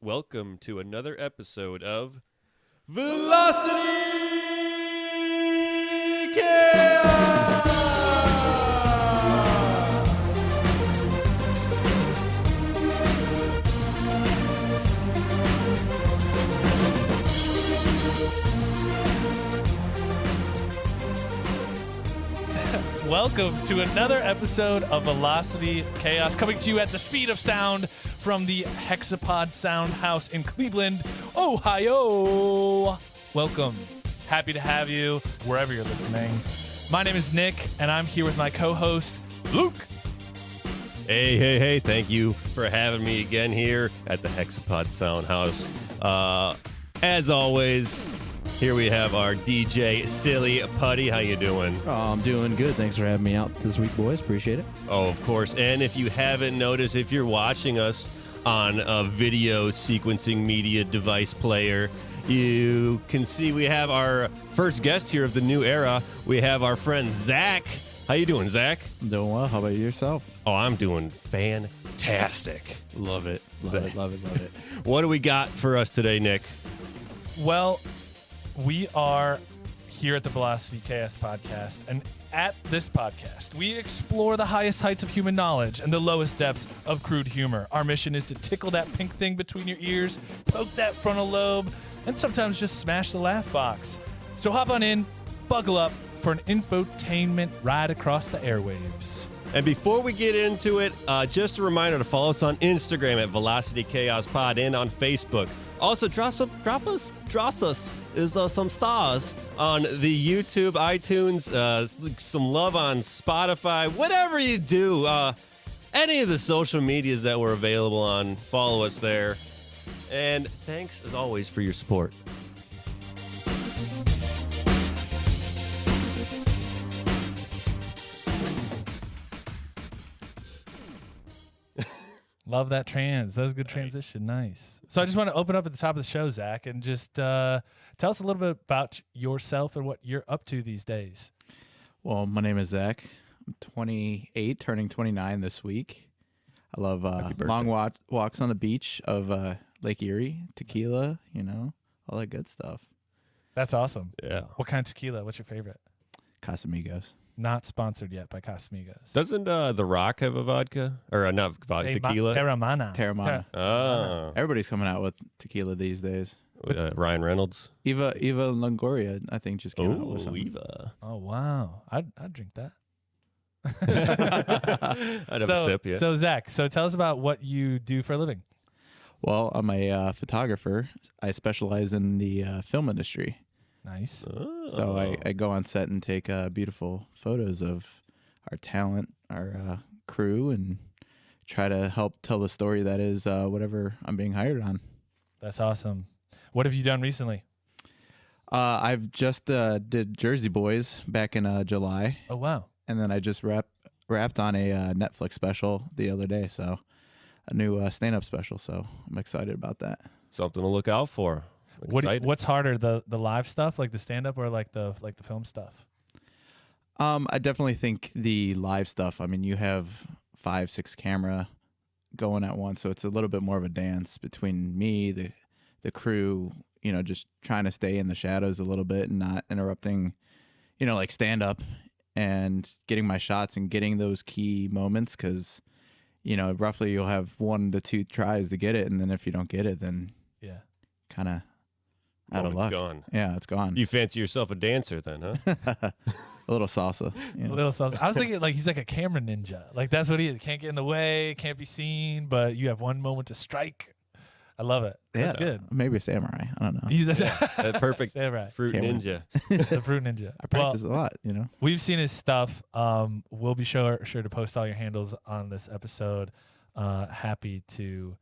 welcome to another episode of Velocity Chaos! Welcome to another episode of Velocity Chaos, coming to you at the speed of sound from the Hexapod Sound House in Cleveland, Ohio. Welcome. Happy to have you wherever you're listening. My name is Nick, and I'm here with my co-host, Luke. Hey. Thank you for having me again here at the Hexapod Sound House. As always, here we have our DJ Silly Putty. How you doing? Oh, I'm doing good. Thanks for having me out this week, boys. Appreciate it. Oh, of course. And if you haven't noticed, if you're watching us on a video sequencing media device player, you can see we have our first guest here of the new era. We have our friend Zac. How you doing, Zac? I'm doing well. How about yourself? Oh, I'm doing fantastic. Love it. Love it. What do we got for us today, Nick? Well, we are here at the Velocity Chaos podcast, and at this podcast, we explore the highest heights of human knowledge and the lowest depths of crude humor. Our mission is to tickle that pink thing between your ears, poke that frontal lobe, and sometimes just smash the laugh box. So hop on in, buckle up for an infotainment ride across the airwaves. And before we get into it, just a reminder to follow us on Instagram at Velocity Chaos Pod and on Facebook. Also, drop us some stars on the YouTube, iTunes, some love on Spotify, whatever you do. Any of the social medias that we're available on, follow us there. And thanks, as always, for your support. Love that trans. That was a good transition. Nice. So I just want to open up at the top of the show, Zac, and just tell us a little bit about yourself and what you're up to these days. Well, my name is Zac. I'm 28, turning 29 this week. I love long walks on the beach of Lake Erie, tequila, all that good stuff. That's awesome. Yeah. What kind of tequila? What's your favorite? Casamigos. Not sponsored yet by Casamigos. Doesn't The Rock have a vodka? Or not vodka, tequila? Terramana. Oh. Everybody's coming out with tequila these days. Ryan Reynolds. Eva Longoria, I think, just came out with something. Eva. Oh, wow. I'd drink that. I'd have a sip, yeah. So, Zac, tell us about what you do for a living. Well, I'm a photographer. I specialize in the film industry. Nice. Oh. So I go on set and take beautiful photos of our talent, our crew, and try to help tell the story that is whatever I'm being hired on. That's awesome. What have you done recently? I've just did Jersey Boys back in July. Oh, wow. And then I just wrapped on a Netflix special the other day, so a new stand-up special. So I'm excited about that. Something to look out for. What's harder, the live stuff, like the stand-up, or like the film stuff? I definitely think the live stuff. I mean, you have 5-6 camera going at once, so it's a little bit more of a dance between me, the crew, just trying to stay in the shadows a little bit and not interrupting, like stand-up, and getting my shots and getting those key moments, because, roughly you'll have 1 to 2 tries to get it, and then if you don't get it, then yeah, kind of out of luck. Gone. Yeah, it's gone. You fancy yourself a dancer then, huh? A little salsa. A little salsa. I was thinking like he's like a camera ninja. Like that's what he is. Can't get in the way, can't be seen, but you have one moment to strike. I love it. That's good. Maybe a samurai. I don't know. He's That perfect samurai. fruit ninja. The fruit ninja. I practice a lot, We've seen his stuff. We'll be sure to post all your handles on this episode. Happy to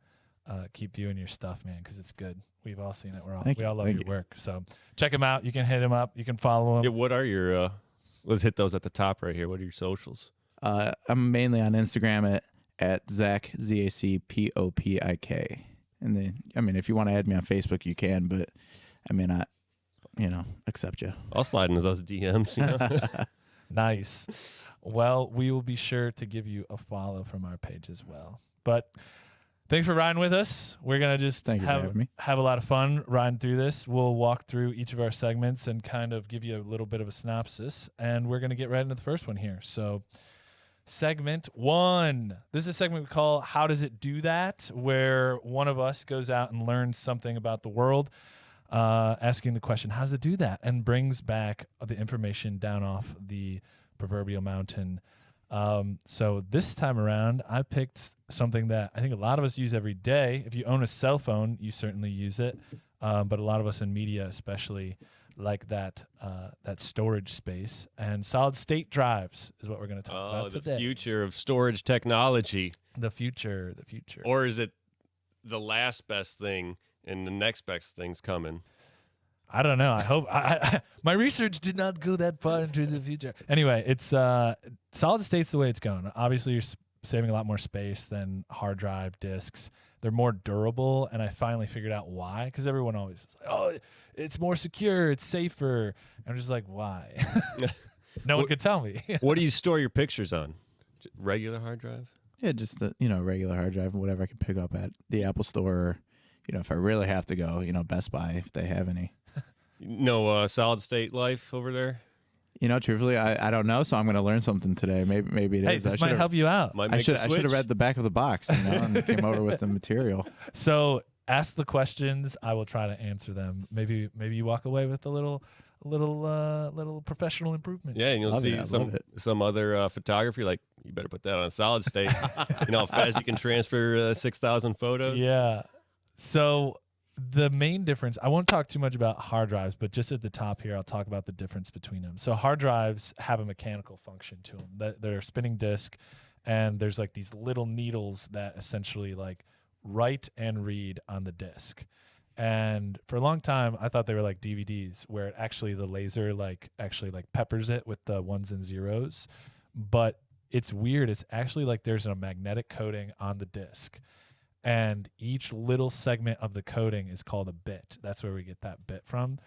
keep viewing your stuff, man, because it's good. We've all seen it. We all love your work. So check him out. You can hit him up. You can follow him. Yeah, what are your let's hit those at the top right here. What are your socials? I'm mainly on Instagram at Zac, ZACPOPIK. And then, if you want to add me on Facebook, you can, but I may not, accept you. I'll slide into those DMs. Nice. Well, we will be sure to give you a follow from our page as well. But Thanks for riding with us. We're going to just Thank you for having me. have a lot of fun riding through this. We'll walk through each of our segments and kind of give you a little bit of a synopsis, and we're going to get right into the first one here. So segment 1. This is a segment we call How Does It Do That?, where one of us goes out and learns something about the world, asking the question, how does it do that? And brings back the information down off the proverbial mountain. So this time around, I picked something that I think a lot of us use every day. If you own a cell phone, you certainly use it. But a lot of us in media especially like that storage space. And solid state drives is what we're going to talk about today. The future of storage technology. The future. Or is it the last best thing and the next best thing's coming? I don't know. I hope my research did not go that far into the future. Anyway, it's solid state's the way it's going. Obviously, you're saving a lot more space than hard drive disks. They're more durable, and I finally figured out why. Because everyone always is like, "Oh, it's more secure, it's safer." I'm just like, why? No one could tell me. What do you store your pictures on? Regular hard drive? Yeah, just the regular hard drive, whatever I can pick up at the Apple Store. Or, if I really have to go, Best Buy if they have any. No solid state life over there? Truthfully, I don't know, so I'm going to learn something today. Maybe it is. Hey, this might help you out. Might I make should the switch. have read the back of the box, and came over with the material. So ask the questions. I will try to answer them. Maybe you walk away with a little professional improvement. Yeah, and you'll see some other photography. Like, you better put that on solid state. You know how fast you can transfer 6,000 photos? Yeah. So the main difference, I won't talk too much about hard drives, but just at the top here, I'll talk about the difference between them. So hard drives have a mechanical function to them. They're a spinning disk, and there's like these little needles that essentially like write and read on the disk. And for a long time, I thought they were like DVDs, where the laser actually peppers it with the ones and zeros. But it's weird. It's actually like there's a magnetic coating on the disk. And each little segment of the coating is called a bit. That's where we get that bit from.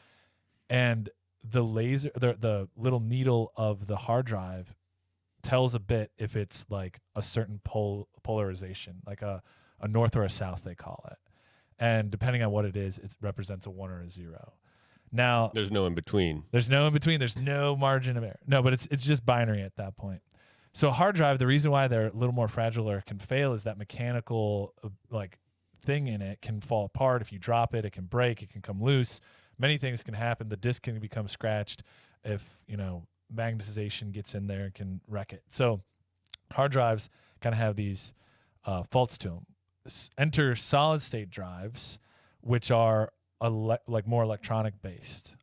And the laser, the little needle of the hard drive tells a bit if it's like a certain polarization, like a north or a south, they call it. And depending on what it is, it represents a 1 or a 0. Now, there's no in between. There's no in between. There's no margin of error. No, but it's just binary at that point. So hard drive, the reason why they're a little more fragile or can fail is that mechanical thing in it can fall apart. If you drop it, it can break, it can come loose. Many things can happen. The disk can become scratched if, magnetization gets in there and can wreck it. So hard drives kind of have these faults to them. Enter solid state drives, which are more electronic based.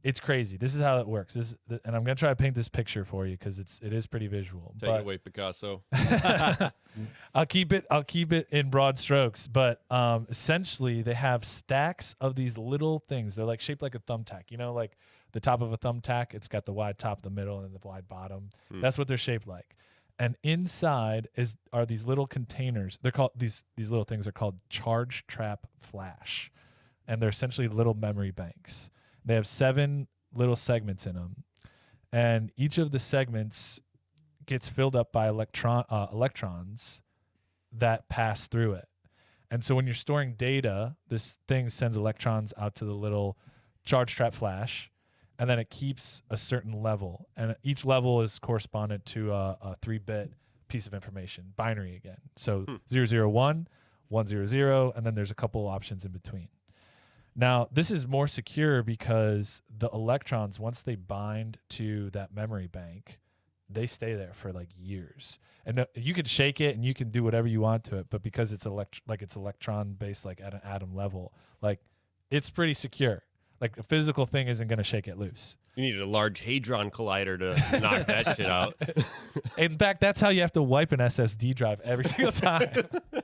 It's crazy. This is how it works. And I'm gonna try to paint this picture for you because it is pretty visual. Take it away, Picasso. I'll keep it in broad strokes. But essentially, they have stacks of these little things. They're like shaped like a thumbtack. Like the top of a thumbtack. It's got the wide top, the middle, and the wide bottom. That's what they're shaped like. And inside are these little containers. They're called these little things are called charge trap flash, and they're essentially little memory banks. They have 7 little segments in them, and each of the segments gets filled up by electrons that pass through it. And so when you're storing data, this thing sends electrons out to the little charge trap flash, and then it keeps a certain level. And each level is correspondent to a 3-bit piece of information, binary again. So 001, 100, and then there's a couple options in between. Now, this is more secure because the electrons, once they bind to that memory bank, they stay there for like years. And you can shake it and you can do whatever you want to it, but because it's it's electron based, like at an atom level, like it's pretty secure. Like a physical thing isn't going to shake it loose. You need a large hadron collider to knock that shit out. In fact, that's how you have to wipe an SSD drive every single time.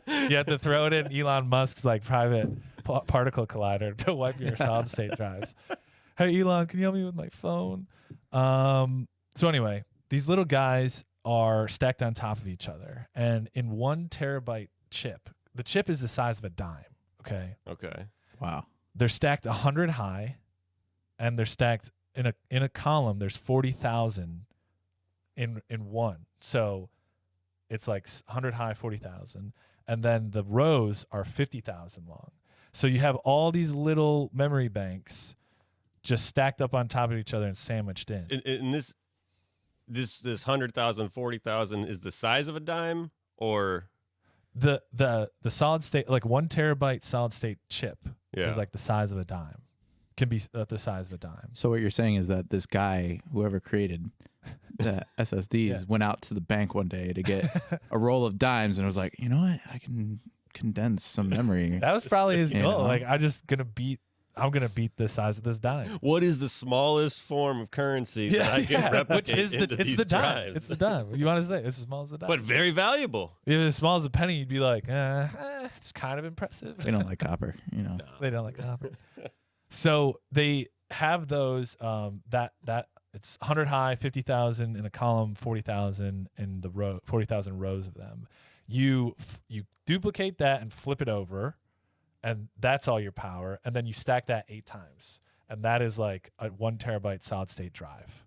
You have to throw it in Elon Musk's like private particle collider to wipe your solid state drives. Hey, Elon, can you help me with my phone? So anyway, these little guys are stacked on top of each other. And in 1 terabyte chip, the chip is the size of a dime. Okay. Wow. They're stacked 100 high, and they're stacked in a column. There's 40,000 in one. So it's like 100 high, 40,000. And then the rows are 50,000 long. So you have all these little memory banks just stacked up on top of each other and sandwiched in. And this 100,000, 40,000 is the size of a dime, or the solid state, like 1 terabyte solid state chip is like the size of a dime. Can be the size of a dime. So what you're saying is that this guy, whoever created the SSDs, went out to the bank one day to get a roll of dimes and was like, you know what, I can condense some memory. That was probably his goal. know? Like, I'm gonna beat the size of this dime. what is the smallest form of currency that I can replicate Which is into it's these the dime. drives? It's the dime. You want to say it's as small as the dime. But very valuable. If it's as small as a penny, you'd be like, it's kind of impressive. They don't like copper, you know. They don't like copper. So they have those that it's 100 high, 50,000 in a column, 40,000 in the row, 40,000 rows of them. You duplicate that and flip it over, and that's all your power. And then you stack that 8 times, and that is like a 1 terabyte solid state drive.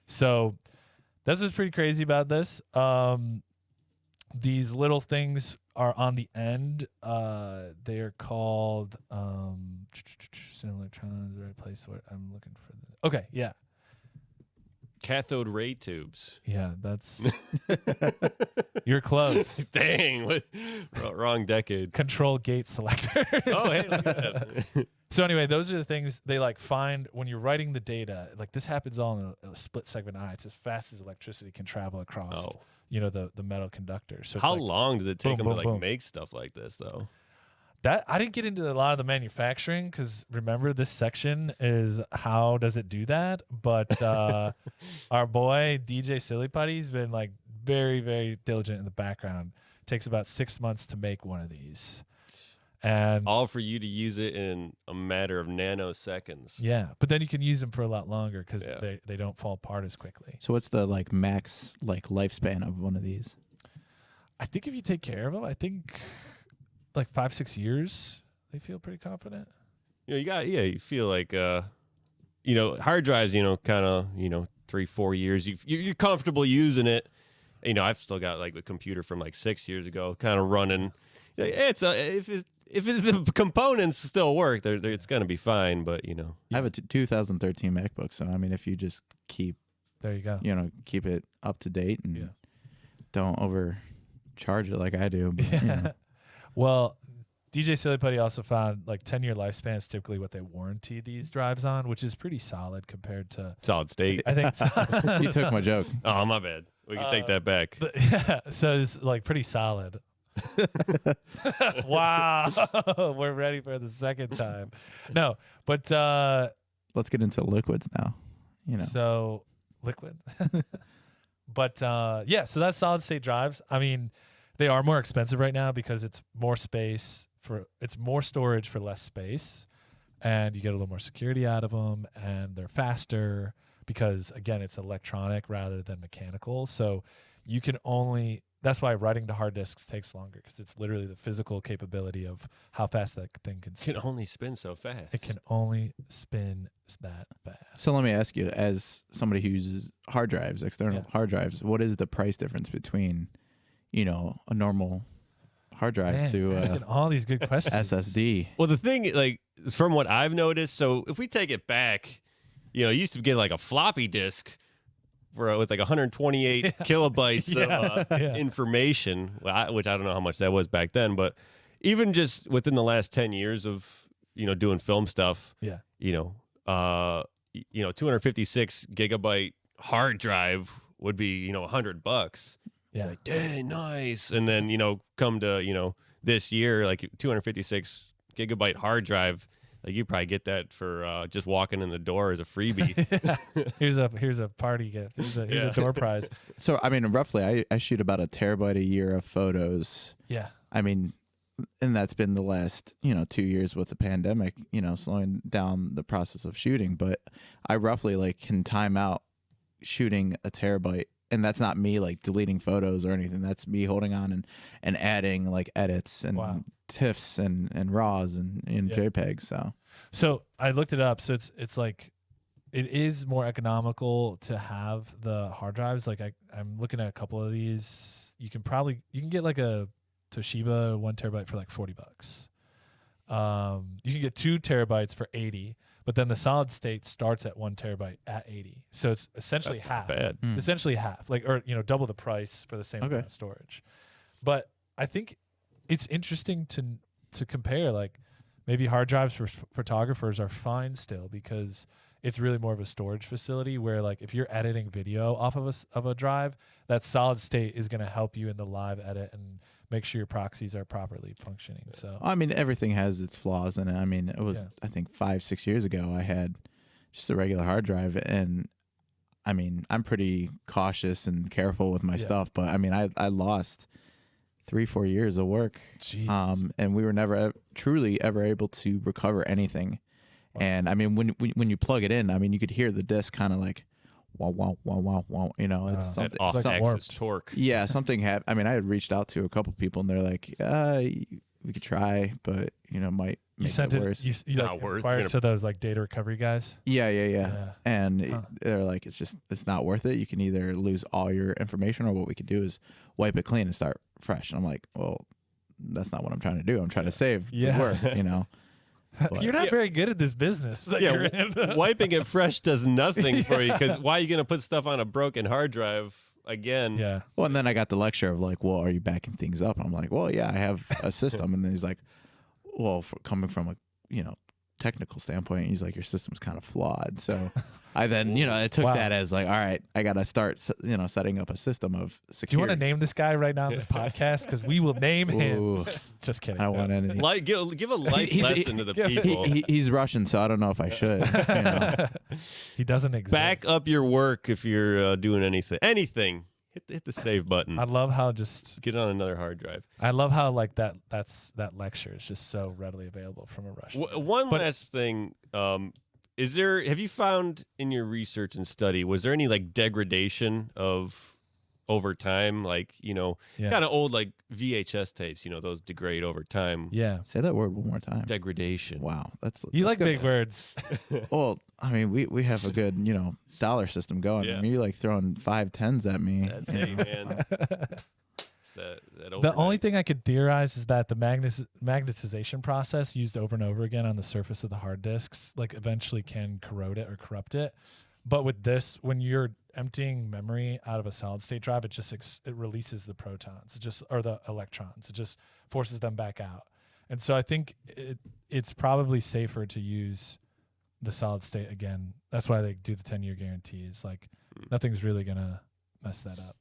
So that's what's pretty crazy about this. These little things are on the end. They're called electrons, the right place. What I'm looking for. Okay, yeah. Cathode ray tubes. Yeah, that's you're close. Dang, wrong decade. Control gate selector. Oh, hey, look at that. So anyway, those are the things they like find when you're writing the data. Like this happens all in a split segment eye. It's as fast as electricity can travel across. Oh. The metal conductor. So How like, long does it take boom, them boom, to boom. make stuff like this, though? That I didn't get into a lot of the manufacturing because remember this section is how does it do that? But our boy DJ Silly Putty's been like very, very diligent in the background. It takes about 6 months to make one of these, and All for you to use it in a matter of nanoseconds. yeah, but then you can use them for a lot longer because Yeah. they don't fall apart as quickly. So what's the like max like lifespan of one of these? I think if you take care of them, I think like 5-6 years, they feel pretty confident. You feel like, hard drives, kind of, 3-4 years. You're comfortable using it. I've still got like a computer from like 6 years ago, kind of running. If the components still work, it's gonna be fine. But I have a 2013 MacBook, so I mean, if you just keep, There you go. keep it up to date and Yeah. don't overcharge it like I do. But, Yeah. Well, DJ Silly Putty also found like 10-year lifespan is typically what they warranty these drives on, which is pretty solid compared to. solid state. I think. You took my joke. Oh, my bad. We can take that back. Yeah, so it's like pretty solid. Wow, we're ready for the second time. No, but Let's get into liquids now. so liquid. But so that's solid state drives. I mean, they are more expensive right now because it's more storage for less space, and you get a little more security out of them, and they're faster because again, it's electronic rather than mechanical. So you can that's why writing to hard disks takes longer because it's literally the physical capability of how fast that thing can spin. It can only spin so fast. It can only spin that fast. So let me ask you, as somebody who uses hard drives, external hard drives, what is the price difference between, a normal hard drive Man, to asking all these good questions. SSD? Well, the thing, like, from what I've noticed, so if we take it back, you used to get like a floppy disk with like 128 kilobytes of information, which I don't know how much that was back then, but even just within the last 10 years of, doing film stuff, 256 gigabyte hard drive would be, $100. Yeah. Like, dang, nice. And then, come to, this year, like 256 gigabyte hard drive, like you probably get that for just walking in the door as a freebie. Here's a party gift. Here's a door prize. So, I mean, roughly, I shoot about a terabyte a year of photos. Yeah. I mean, and that's been the last, 2 years with the pandemic, slowing down the process of shooting. But I roughly like can time out shooting a terabyte. And that's not me like deleting photos or anything. That's me holding on and adding like edits and TIFFs and RAWs and JPEGs. So I looked it up. So it's like it is more economical to have the hard drives. Like I'm looking at a couple of these. you can get like a Toshiba 1 terabyte for like $40. You can get 2 terabytes for $80, but then the solid state starts at 1 terabyte at $80. So it's essentially That's half. not bad. Essentially half, or double the price for the same amount of storage. But I think it's interesting to compare. Like maybe hard drives for photographers are fine still because it's really more of a storage facility where like if you're editing video off of a drive, that solid state is going to help you in the live edit and make sure your proxies are properly functioning. So I mean, everything has its flaws in it. I mean, it was I think 5-6 years ago I had just a regular hard drive, and I mean, I'm pretty cautious and careful with my stuff, but I mean, I lost 3-4 years of work. Jeez. And we were never truly ever able to recover anything. Wow. And I mean, when you plug it in, I mean, you could hear the disc kind of like, wow, wow, wow, wow, wow. It's something. Off-axis torque. Yeah, something happened. I mean, I had reached out to a couple people, and they're like, we could try, but might make it worse. You like acquired to those like data recovery guys? Yeah. And they're like, it's not worth it. You can either lose all your information, or what we could do is wipe it clean and start fresh. And I'm like, well, that's not what I'm trying to do. I'm trying to save the work, You're not very good at this business that you're in. Wiping it fresh does nothing for you, because why are you going to put stuff on a broken hard drive again? Yeah. Well, and then I got the lecture of like, well, are you backing things up? I'm like, well, yeah, I have a system. And then he's like, well, coming from a technical standpoint, he's like, your system's kind of flawed. So I then I took that as like, all right, I got to start setting up a system of security. Do you want to name this guy right now in this podcast? Because we will name him. Just kidding. I don't want any. Give a life lesson to the people. He's Russian, so I don't know if I should. He doesn't exist. Back up your work if you're doing anything. Hit the save button. I love how just get on another hard drive. I love how like that lecture is just so readily available from a Russian. One last thing, have you found in your research and study, was there any like degradation of over time, like kind of old like VHS tapes, those degrade over time? Yeah. Say that word one more time. Degradation. Wow, that's like big words. Well, I mean, we have a good dollar system going. Yeah. I mean, you're like throwing 5 10s at me. That's it, man. The only thing I could theorize is that the magnetization process used over and over again on the surface of the hard disks, like eventually can corrode it or corrupt it. But with this, when you're emptying memory out of a solid state drive, it releases the protons, or the electrons. It just forces them back out. And so I think it's probably safer to use the solid state again. That's why they do the 10-year guarantees. Like nothing's really gonna mess that up.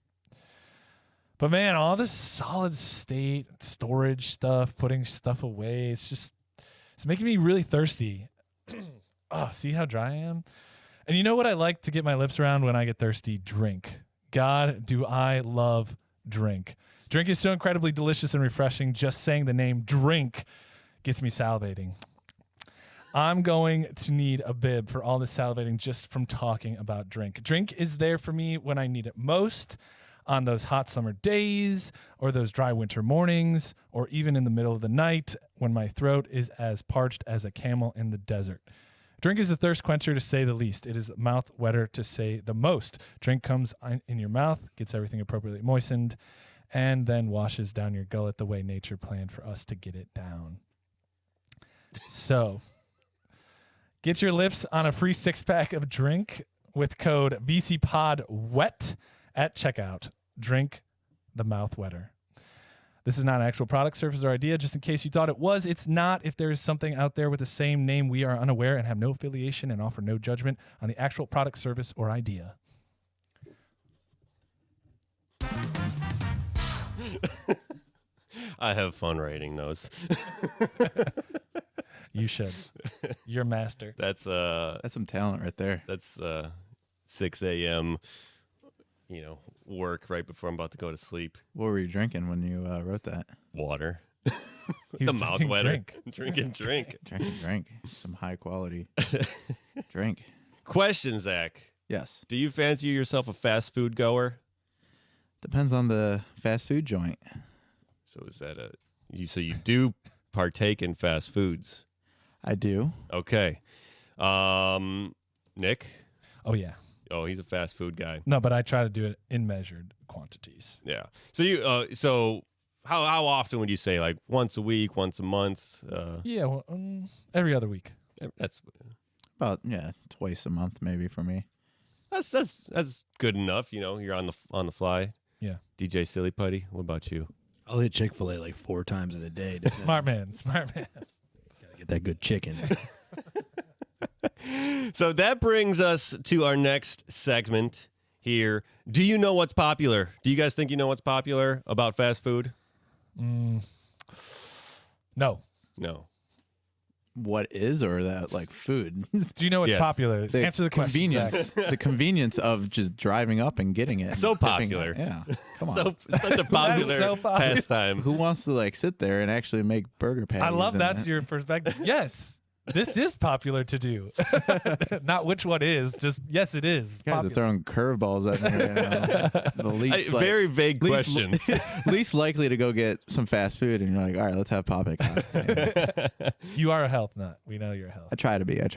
But man, all this solid state storage stuff, putting stuff away, it's making me really thirsty. Oh, see how dry I am? And you know what I like to get my lips around when I get thirsty? Drink. God, do I love drink. Drink is so incredibly delicious and refreshing. Just saying the name drink gets me salivating. I'm going to need a bib for all this salivating just from talking about drink. Drink is there for me when I need it most, on those hot summer days, or those dry winter mornings, or even in the middle of the night when my throat is as parched as a camel in the desert. Drink is a thirst quencher, to say the least. It is a mouth wetter, to say the most. Drink comes in your mouth, gets everything appropriately moistened, and then washes down your gullet the way nature planned for us to get it down. So, get your lips on a free 6-pack of drink with code VCPODWET at checkout. Drink the mouth wetter. This is not an actual product, service, or idea. Just in case you thought it was, it's not. If there is something out there with the same name, we are unaware and have no affiliation and offer no judgment on the actual product, service, or idea. I have fun writing those. You should. You're a master. That's some talent right there. That's 6 a.m. Work right before I'm about to go to sleep. What were you drinking when you wrote that? Water. The mouth wetter. Drink. Drink. Some high quality drink. Question, Zach. Yes. Do you fancy yourself a fast food goer? Depends on the fast food joint. So is that so you do partake in fast foods? I do. Okay. Nick? Oh, yeah. Oh, he's a fast food guy. No, but I try to do it in measured quantities. Yeah. So how often would you say? Like once a week, once a month? Yeah, well, every other week. That's About twice a month maybe for me. That's good enough. You're on the fly. Yeah. DJ Silly Putty, what about you? I'll hit Chick-fil-A like 4 times in a day. Smart man. Gotta get that good chicken. So that brings us to our next segment here. Do you know what's popular? Do you guys think you know what's popular about fast food? No. No. What is or that like food? Do you know what's Yes. popular? Answer the question. Convenience. Zach. The convenience of just driving up and getting it. and So dipping popular. it. Yeah. Come on. So such a popular so popular. pastime. Who wants to like sit there and actually make burger patties? I love and that's your perspective. Yes. This is popular to do. Not which one is, just yes, it is. You guys are Popular. throwing curveballs at me right now. The least, Very vague least- questions. least likely to go get some fast food, and you're like, all right, let's have Popeye. You are a health nut. We know you're a health. I try to be. I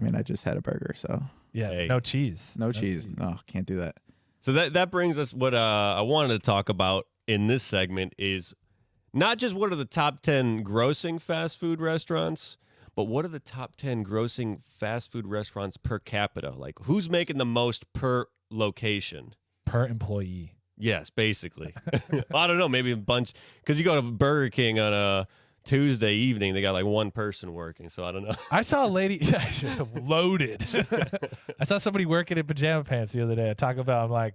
mean, I just had a burger, so Yeah. Hey. No cheese. no cheese. No, can't do that. So that brings us what I wanted to talk about in this segment is not just what are the top 10 grossing fast food restaurants, but what are the top 10 grossing fast food restaurants per capita? Like who's making the most per location? Per employee. Yes, basically. I don't know, maybe a bunch because you go to Burger King on a Tuesday evening, they got like one person working, so I don't know. I saw a lady loaded. I saw somebody working in pajama pants the other day at Taco Bell. I'm like,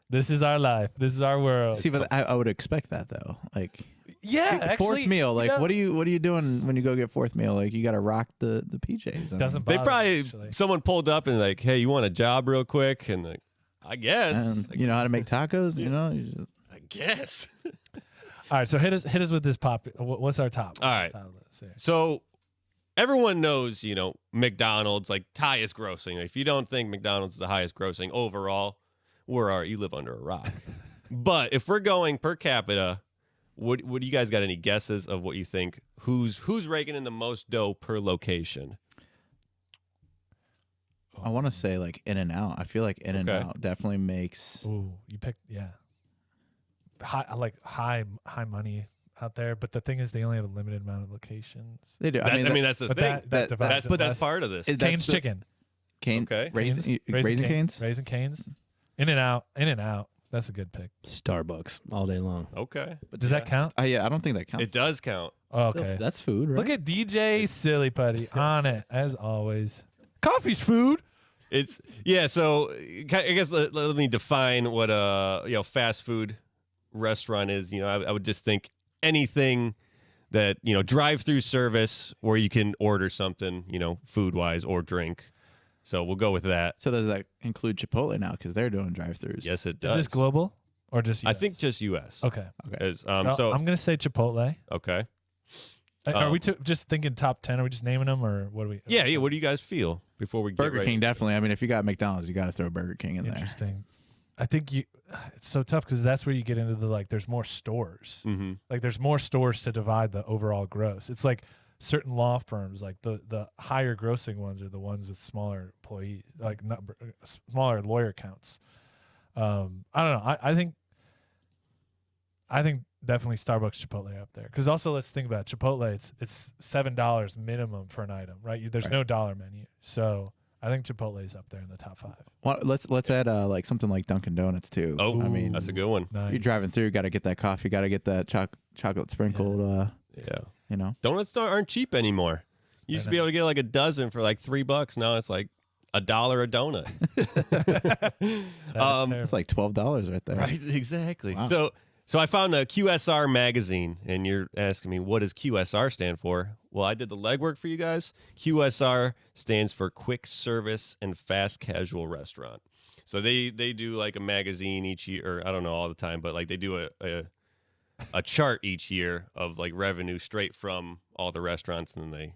this is our life. This is our world. See, but I would expect that though. Like yeah, actually, fourth meal. Like, you know, what are you doing when you go get fourth meal? Like, you got to rock the PJs. I mean, doesn't They bother probably me, actually. someone pulled up and like, hey, you want a job real quick? And like, I guess. and you know how to make tacos. You know. You just, I guess. All right, so hit us with this pop. What's our top? All right. Top list here? So everyone knows, McDonald's, like highest grossing. If you don't think McDonald's is the highest grossing overall, you live under a rock. But if we're going per capita, what do you guys got any guesses of what you think? Who's raking in the most dough per location? I want to say like In-N-Out. I feel like In-N-Out definitely makes. Ooh, you picked high money out there, but the thing is, they only have a limited amount of locations. They do. That's the But thing. that divides That's it but that's less. part of this. Is- Cane's that's the- chicken. Cane, Okay. Raising Cane's. Raising Cane's. In-N-Out. That's a good pick. Starbucks all day long. Okay. Does that count? Yeah, I don't think that counts. It does count. Oh, okay. That's food, right? Look at DJ Silly Putty on it as always. Coffee's food. So I guess let me define what a fast food restaurant is. I would just think anything that drive-through service where you can order something food wise or drink. So we'll go with that. So does that include Chipotle now? Because they're doing drive-throughs. Yes, it does. Is this global or just US? I think just U.S. Okay. Okay. So I'm gonna say Chipotle. Okay. Are we just thinking top 10? Are we just naming them, or what do we? Yeah. What do you guys feel before we get Burger right King into it? definitely. I mean, if you got McDonald's, you got to throw Burger King in there. Interesting. I think it's so tough because that's where you get into the there's more stores. Mhm. Like there's more stores to divide the overall gross. It's like certain law firms, like the higher grossing ones are the ones with smaller employees, like smaller lawyer counts. I don't know. I think definitely Starbucks, Chipotle are up there. Because also let's think about it. Chipotle. It's $7 minimum for an item, right? There's no dollar menu, so I think Chipotle is up there in the top 5. Well, let's add like something like Dunkin' Donuts too. Oh, I mean, that's a good one. Nice. you're driving through, got to get that coffee, got to get that chocolate sprinkled. Yeah. Donuts Aren't cheap anymore. You used to be able to get like a dozen for like $3. Now it's like $1 a donut. It's like $12 right there. Right, exactly. Wow. So I found a QSR magazine, and you're asking me, what does QSR stand for? Well, I did the legwork for you guys. QSR stands for Quick Service and Fast Casual Restaurant. So they do like a magazine each year, or I don't know all the time, but like they do a chart each year of like revenue straight from all the restaurants, and then they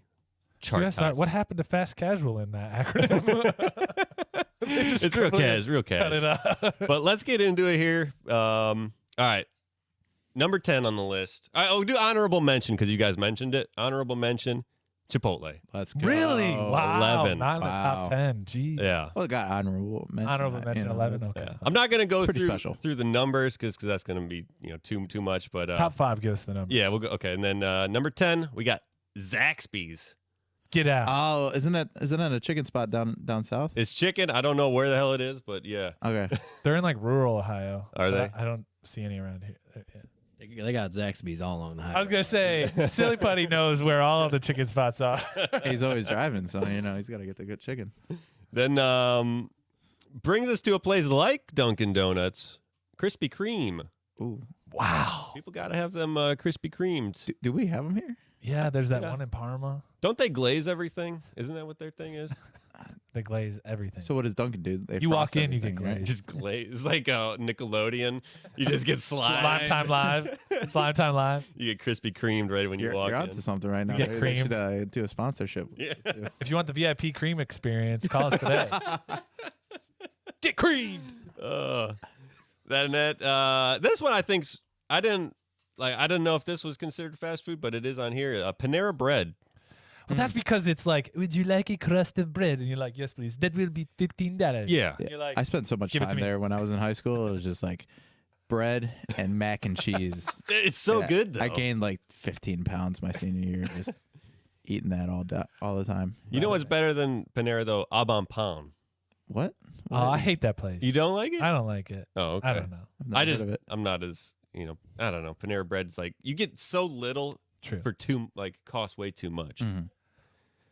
chart. QSR, what happened to fast casual in that acronym? It's real cash. Cut it out. But let's get into it here. All right. Number 10 on the list. All right, I'll do honorable mention because you guys mentioned it. Honorable mention, Chipotle. Let's go. Really? Wow. 11. Not in the top 10. Geez. Yeah. Well, it got honorable mention. Honorable mention 11. Okay. Yeah. I'm not gonna go pretty through special. through the numbers because that's gonna be too much. But Top 5 gives the number. yeah, we'll go. Okay, and then number 10 we got Zaxby's. Get out. Oh, isn't that a chicken spot down south? It's chicken. I don't know where the hell it is, but yeah. Okay. They're in like rural Ohio. Are but they? I don't see any around here. Yeah. They got Zaxby's all along the highway. I was gonna say, Silly Putty knows where all of the chicken spots are. He's always driving, so he's got to get the good chicken. Then brings us to a place like Dunkin' Donuts, Krispy Kreme. Ooh. Wow. People gotta have them Krispy Kremes. Do we have them here? Yeah, there's that Yeah. one in Parma. Don't they glaze everything? Isn't that what their thing is? They glaze everything. So what does Dunkin' do? They You walk frost in, you get everything, right? glazed. Just glaze. It's like Nickelodeon. You just get slime. Slime Time Live. Slime Time Live. You get Krispy Kremed right when you walk You're in. onto something right now. get They creamed. should do a sponsorship. Yeah. If you want the VIP cream experience, call us today. Get creamed. This one I think's I didn't know if this was considered fast food, but it is on here. Panera Bread. But that's because it's like, would you like a crust of bread? And you're like, yes, please. That will be $15. Yeah. You're like, I spent so much Give it to time me. there when I was in high school. It was just like bread and mac and cheese. It's so Yeah, good though. I gained like 15 pounds my senior year just eating that all the time. You know what's better than Panera though? Au Bon Pain. What? oh, I hate that place. You don't like it? I don't like it. Oh, okay. I don't know. I've never heard of it. I'm not as I don't know. Panera Bread's like you get so little True. for costs way too much. Mhm.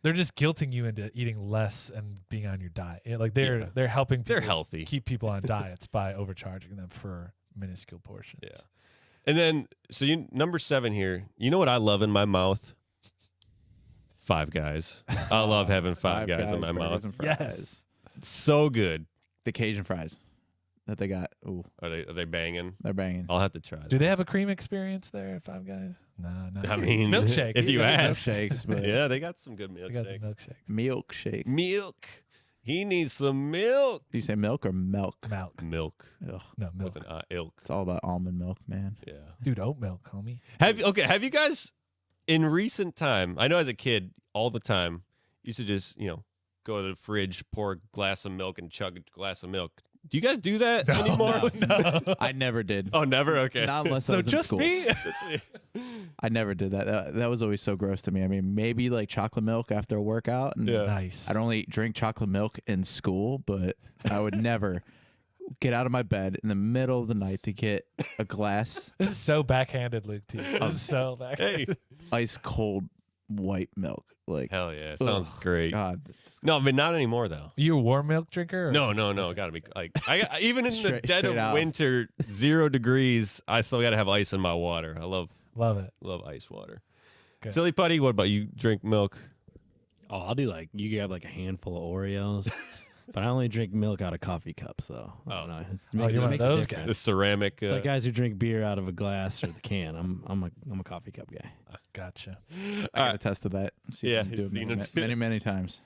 They're just guilting you into eating less and being on your diet. Yeah, like they're helping people They're healthy. keep people on diets by overcharging them for minuscule portions. Yeah. And then number 7 here. You know what I love in my mouth? Five Guys. I love having Five Guys in my burgers mouth. and fries. Yes. It's so good. The Cajun fries that they got. Ooh, Are they banging? they're banging. I'll have to try. Do they have a cream experience there at Five Guys? No, no. I mean, milkshake. if you ask. Milkshakes, but Yeah, they got some good They got the milkshakes. milkshakes. milkshake. Milk. He needs some milk. Do you say milk or milk? Milk. Milk Ugh, No, milk. with an ilk. it's all about almond milk, man. Yeah. Dude, oat milk, homie. Have you guys in recent time? I know as a kid, all the time, used to just go to the fridge, pour a glass of milk, and chug a glass of milk. Do you guys do that anymore? No. I never did. Oh, never. Okay. Not unless I So was in just school. me? I never did that. That was always so gross to me. I mean, maybe like chocolate milk after a workout. And Yeah. Nice. I'd only drink chocolate milk in school, but I would never get out of my bed in the middle of the night to get a glass This is so backhanded, Luke T. This is so backhanded. Hey. ice cold white milk. Like, Hell yeah. Sounds ugh, great. God, this is No, but not anymore though. You a warm milk drinker? Or No. Gotta be like even in the Straight- dead of straight out. winter, 0 degrees, I still gotta have ice in my water. I love Love it. ice water. Good. Silly Putty, what about you? Drink milk? Oh, I'll do you grab like a handful of Oreos, but I only drink milk out of coffee cups, though. I don't know. you're one of those guys. The ceramic. It's like guys who drink beer out of a glass or the can. I'm a coffee cup guy. Gotcha. I can attest to that. Yeah, Do it seen many, it. many, many times.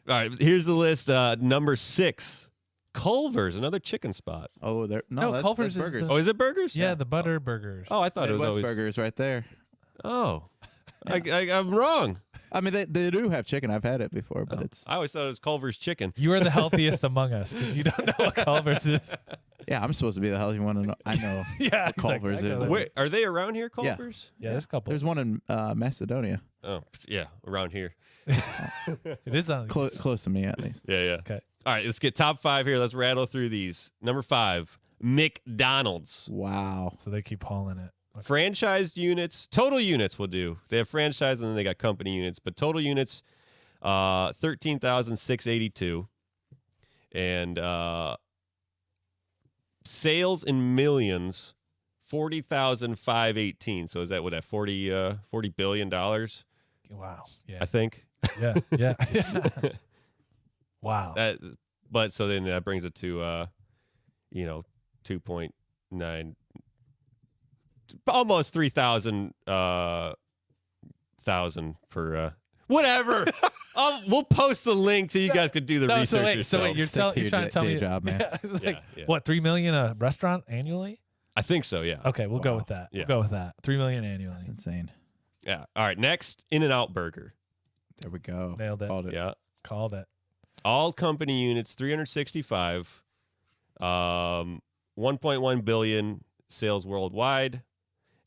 All right, here's the list. Number 6, Culver's, another chicken spot. Oh, there. No, that's Culver's is burgers. Oh, is it burgers? Yeah, the butter burgers. Oh, I thought it was Midwest always. burgers right there. Oh, I'm wrong. I mean, they do have chicken. I've had it before, but it's I always thought it was Culver's chicken. You are the healthiest among us because you don't know what Culver's is. yeah. I'm supposed to be the healthy one, and I know. Yeah, What Culver's exactly. I is. know that. Wait, are they around here, Culver's? Yeah, there's a couple. There's one in Macedonia, Oh, yeah, around here. It is on. close to me at least. Yeah. Okay. All right, let's get top 5 here. Let's rattle through these. Number 5, McDonald's. Wow. So they keep hauling it. Franchised units, total units will do. They have franchise and then they got company units, but total units, 13,682, and sales in millions, 40,518. So is that what $40 billion? Wow. Yeah. I think. Yeah. Yeah. Wow. But so then that brings it to 2.9, almost 3,000 thousand per whatever. We'll post the link so you guys could do the No, research so wait, yourselves. you're trying to tell day me job, man. Yeah, it's like, Yeah. what, 3 million a restaurant annually? I think so, yeah. Okay, we'll go Wow. with that. Yeah. We'll go with that. 3 million annually. Insane. Yeah. All right, next, In-N-Out Burger. There we go. Nailed it. Called it. Yeah. Called it. All company units, 365. 1.1 billion sales worldwide.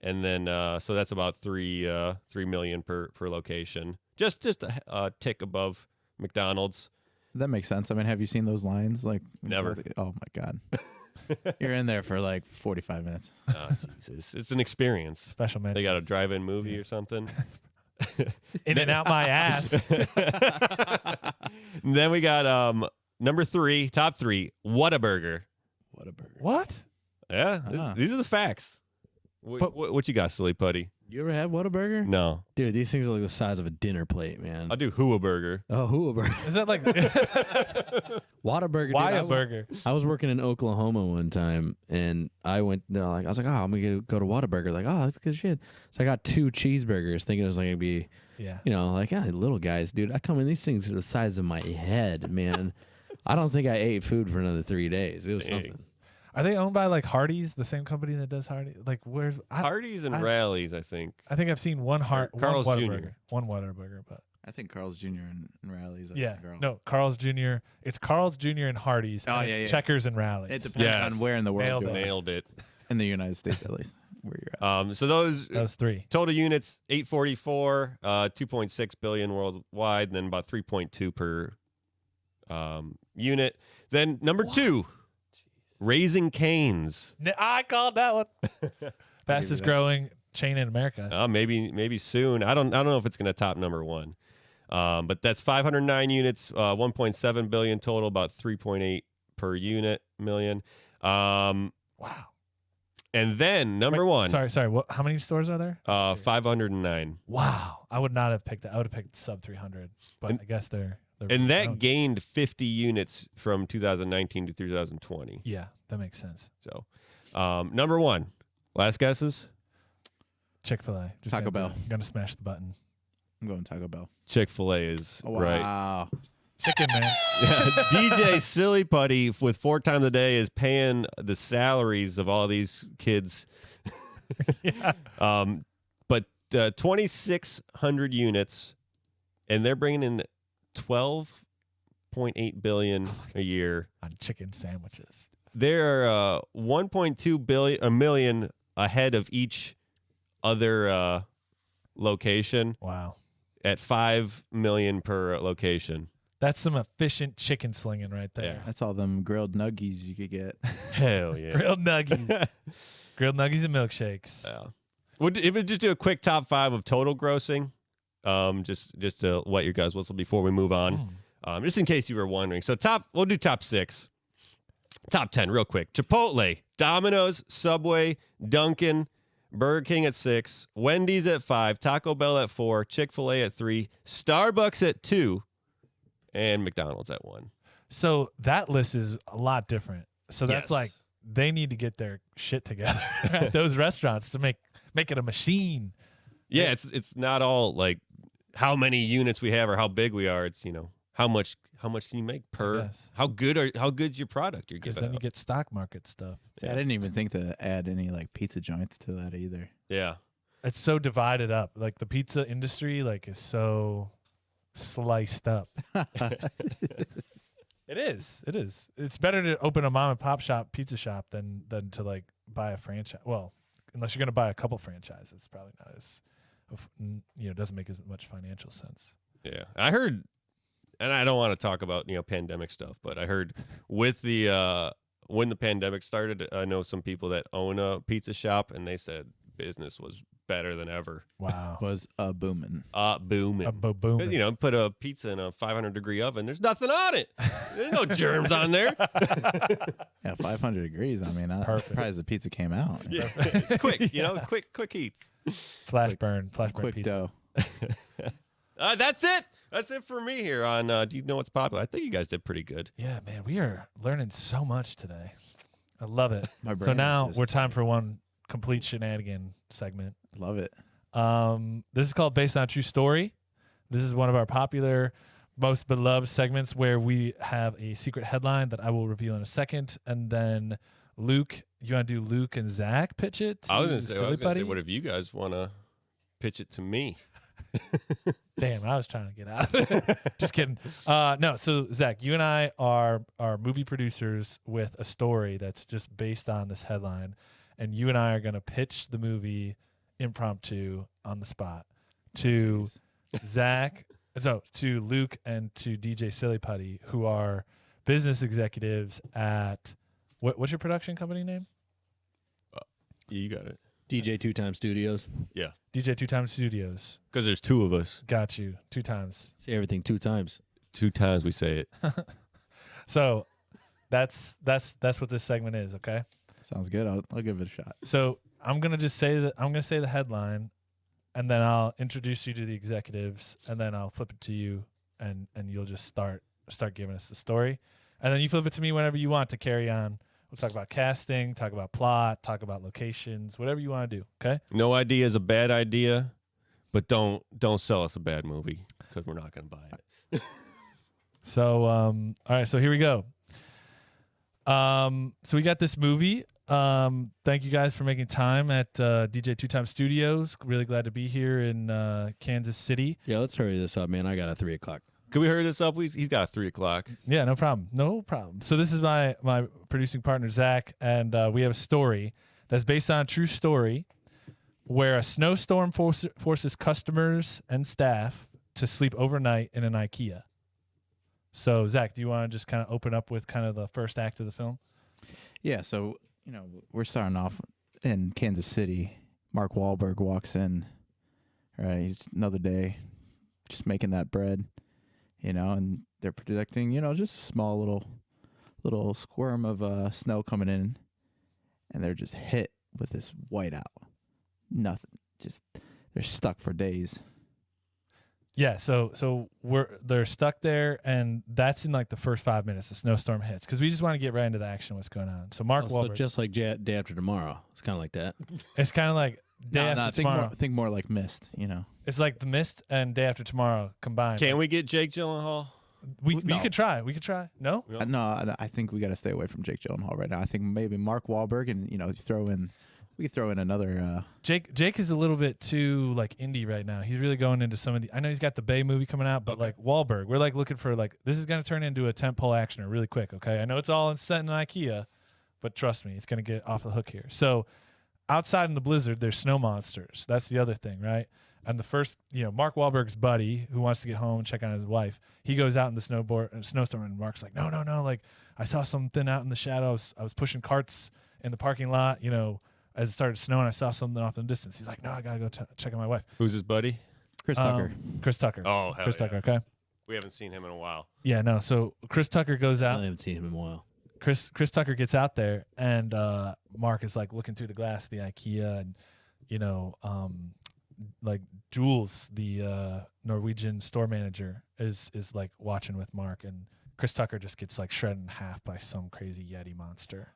And then, so that's about 3 million per location. Just a tick above McDonald's. That makes sense. I mean, have you seen those lines? Like, Never. Oh my God. You're in there for like 45 minutes. Oh, Jesus. It's an experience. Special menus. They got a drive-in movie or something. In and out my ass. And then we got number 3, top 3, Whataburger. Whataburger. What? Yeah, Ah. these are the facts. What you got, Silly Putty? You ever had Whataburger? No. Dude, these things are like the size of a dinner plate, man. I'll do Whataburger. Oh, Whataburger. Is that like Whataburger. why dude, a burger? I was working in Oklahoma one time, and I was like, oh, I'm gonna go to Whataburger. Like, oh, that's good shit. So I got 2 cheeseburgers, thinking it was like gonna be, Yeah. like, little guys, dude. I come in, these things are the size of my head, man. I don't think I ate food for another 3 days. It was Dang. something. Are they owned by like Hardee's, the same company that does Hardee's? Like where's Hardee's and Rallies, I think. I think I've seen one Carl's one Jr. Whataburger. One Whataburger, but I think Carl's Jr. and Rallies. no, Carl's Jr. It's Carl's Jr. and Hardee's. Oh, and yeah, it's yeah. Checkers and Rallies. It depends Yes. on where in the world Nailed you it. are. Nailed it. In the United States, at least, where you're at. So those Those 3. total units, 844, 2.6 billion worldwide, and then about 3.2 per unit. Then number 2, Raising Cane's. I called that one. Fastest that. growing chain in America. Maybe soon. I don't know if it's going to top number 1. But that's 509 units, 1.7 billion total, about 3.8 per unit million. Wow. And then number Wait, 1, Sorry. What? How many stores are there? 509. Wow. I would not have picked that. I would have picked sub 300. But I guess they're And that owned. gained 50 units from 2019 to 2020. Yeah, that makes sense. So, number 1, last guesses? Chick-fil-A. Just Taco gonna do Bell. it. I'm gonna smash the button. I'm going Taco Bell. Chick-fil-A is right. Wow. Chicken, man. Yeah, DJ Silly Putty with 4 times a day is paying the salaries of all these kids. Yeah. But 2,600 units, and they're bringing in 12.8 billion a year. On chicken sandwiches. They're 1.2 million ahead of each other location Wow. at 5 million per location. That's some efficient chicken slinging right there. Yeah. That's all them grilled nuggies you could get. Hell yeah. Grilled nuggies. Grilled nuggies and milkshakes. Yeah. If we just do a quick top 5 of total grossing, just to wet your guys' whistle before we move on, just in case you were wondering. So we'll do top 6, top 10 real quick. Chipotle, Domino's, Subway, Dunkin', Burger King at 6, Wendy's at 5, Taco Bell at 4, Chick-fil-A at 3, Starbucks at 2, and McDonald's at 1. So that list is a lot different. So that's Yes. like they need to get their shit together at those restaurants to make it a machine. Yeah, it's not all like how many units we have or how big we are. It's how much can you make per? guess. How good's your product you're Because giving then you out? get stock market stuff. See, I didn't even think to add any like pizza joints to that either. Yeah. It's so divided up. Like the pizza industry, like is so sliced up. It is. It's better to open a mom and pop pizza shop than to like buy a franchise. Well, unless you're gonna buy a couple franchises, it's probably not as doesn't make as much financial sense. Yeah. I heard, and I don't want to talk about pandemic stuff, but I heard with the when the pandemic started, I know some people that own a pizza shop, and they said business was better than ever. Wow. Was booming. Booming. Boom. 'Cause, put a pizza in a 500-degree oven. There's nothing on it. There's no germs on there. Yeah, 500 degrees. I mean, I'm Perfect. surprised the pizza came out. Yeah, it's quick. Quick heats. Flash burn Quick pizza. dough. That's it. That's it for me here on Do You Know What's Popular? I think you guys did pretty good. Yeah, man, we are learning so much today. I love it. My brain So is now just- we're time for one complete shenanigan segment. Love it. This is called Based on a True Story. This is one of our popular, most beloved segments where we have a secret headline that I will reveal in a second. And then Luke, you want to do Luke and Zach pitch it? I was going to say, Silly Putty? what if you guys want to pitch it to me? Damn, I was trying to get out of it. Just kidding. No, so Zach, you and I are movie producers with a story that's just based on this headline, and you and I are going to pitch the movie impromptu on the spot to Zach, to Luke, and to DJ Silly Putty, who are business executives at what's your production company name? You got it. DJ 2 Time Studios. Yeah. DJ 2 Time Studios. Because there's two of us. Got you. 2 times. Say everything 2 times. 2 times we say it. So that's what this segment is, okay? Sounds good. I'll give it a shot. So I'm gonna just say that I'm gonna say the headline, and then I'll introduce you to the executives, and then I'll flip it to you, and you'll just start giving us the story, and then you flip it to me whenever you want to carry on. We'll talk about casting, talk about plot, talk about locations, whatever you want to do. Okay. No idea is a bad idea, but don't sell us a bad movie because we're not going to buy it. So all right. So here we go. So we got this movie. Thank you guys for making time at DJ 2 Time Studios. Really glad to be here in Kansas City. Yeah, let's hurry this up, man. I got a 3 o'clock. Can we hurry this up? He's got a 3 o'clock. Yeah, no problem. No problem. So this is my producing partner, Zach, and we have a story that's based on a true story where a snowstorm forces customers and staff to sleep overnight in an IKEA. So, Zach, do you want to just kind of open up with kind of the first act of the film? Yeah, so, we're starting off in Kansas City. Mark Wahlberg walks in, right? He's another day just making that bread. And they're predicting, just a small little squirm of snow coming in, and they're just hit with this whiteout. Nothing. Just they're stuck for days. Yeah, so they're stuck there, and that's in like the first 5 minutes. The snowstorm hits because we just want to get right into the action. What's going on? So Mark Wahlberg, So just like Day After Tomorrow, it's kind of like that. It's kind of like Day After Tomorrow. Think more like Mist. It's like The Mist and Day After Tomorrow combined. Can we get Jake Gyllenhaal? We No. could try. We could try. No? No, I think we got to stay away from Jake Gyllenhaal right now. I think maybe Mark Wahlberg, and we could throw in another. Jake is a little bit too like indie right now. He's really going into some of the. I know he's got the Bay movie coming out, but like Wahlberg, we're like looking for like this is going to turn into a tentpole actioner really quick. Okay, I know it's all set in an IKEA, but trust me, it's going to get off the hook here. So outside in the blizzard, there's snow monsters. That's the other thing, right? And the first, Mark Wahlberg's buddy who wants to get home and check on his wife, he goes out in the snowstorm, and Mark's like, no, like I saw something out in the shadows. I was pushing carts in the parking lot, as it started snowing, I saw something off in the distance. He's like, no, I gotta go check on my wife. Who's his buddy? Chris Tucker. Chris Tucker. Oh, hell Chris yeah. Tucker. Okay. We haven't seen him in a while. Yeah, no. So Chris Tucker goes I out. haven't seen him in a while. Chris Tucker gets out there, and Mark is like looking through the glass of the IKEA, and like Jules, the Norwegian store manager, is like watching with Mark, and Chris Tucker just gets like shredded in half by some crazy Yeti monster.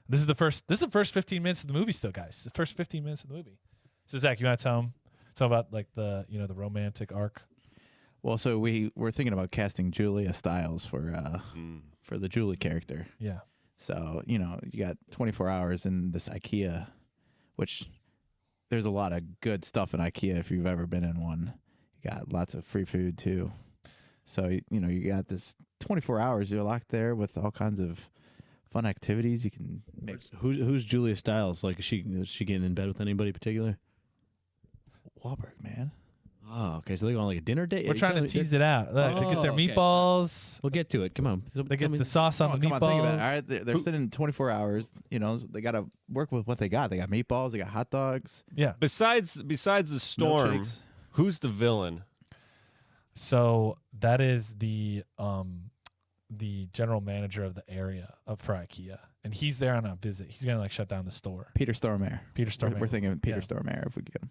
This is the first 15 minutes of the movie still, guys. It's the first 15 minutes of the movie. So Zach, you want to tell about like the the romantic arc? Well, so we're thinking about casting Julia Stiles for the Julie character. Yeah. So, you got 24 hours in this IKEA, which there's a lot of good stuff in IKEA if you've ever been in one. You got lots of free food too. So, you got this 24 hours, you're locked there with all kinds of fun activities you can make. Who's Julia Stiles? Like, is she getting in bed with anybody particular? Wahlberg, man. Oh, okay. So they go on like a dinner date. We're trying to tease it out. They get their okay. meatballs. We'll get to it. Come on. They get the sauce on the Come meatballs. on, think about it. All right, they're sitting 24 hours. They got to work with what they got. They got meatballs. They got hot dogs. Yeah. Besides the storm, Milkshakes. who's the villain? So that is the general manager of the area for IKEA, and he's there on a visit. He's gonna like shut down the store. Peter Stormare. We're thinking Peter Stormare if we get him.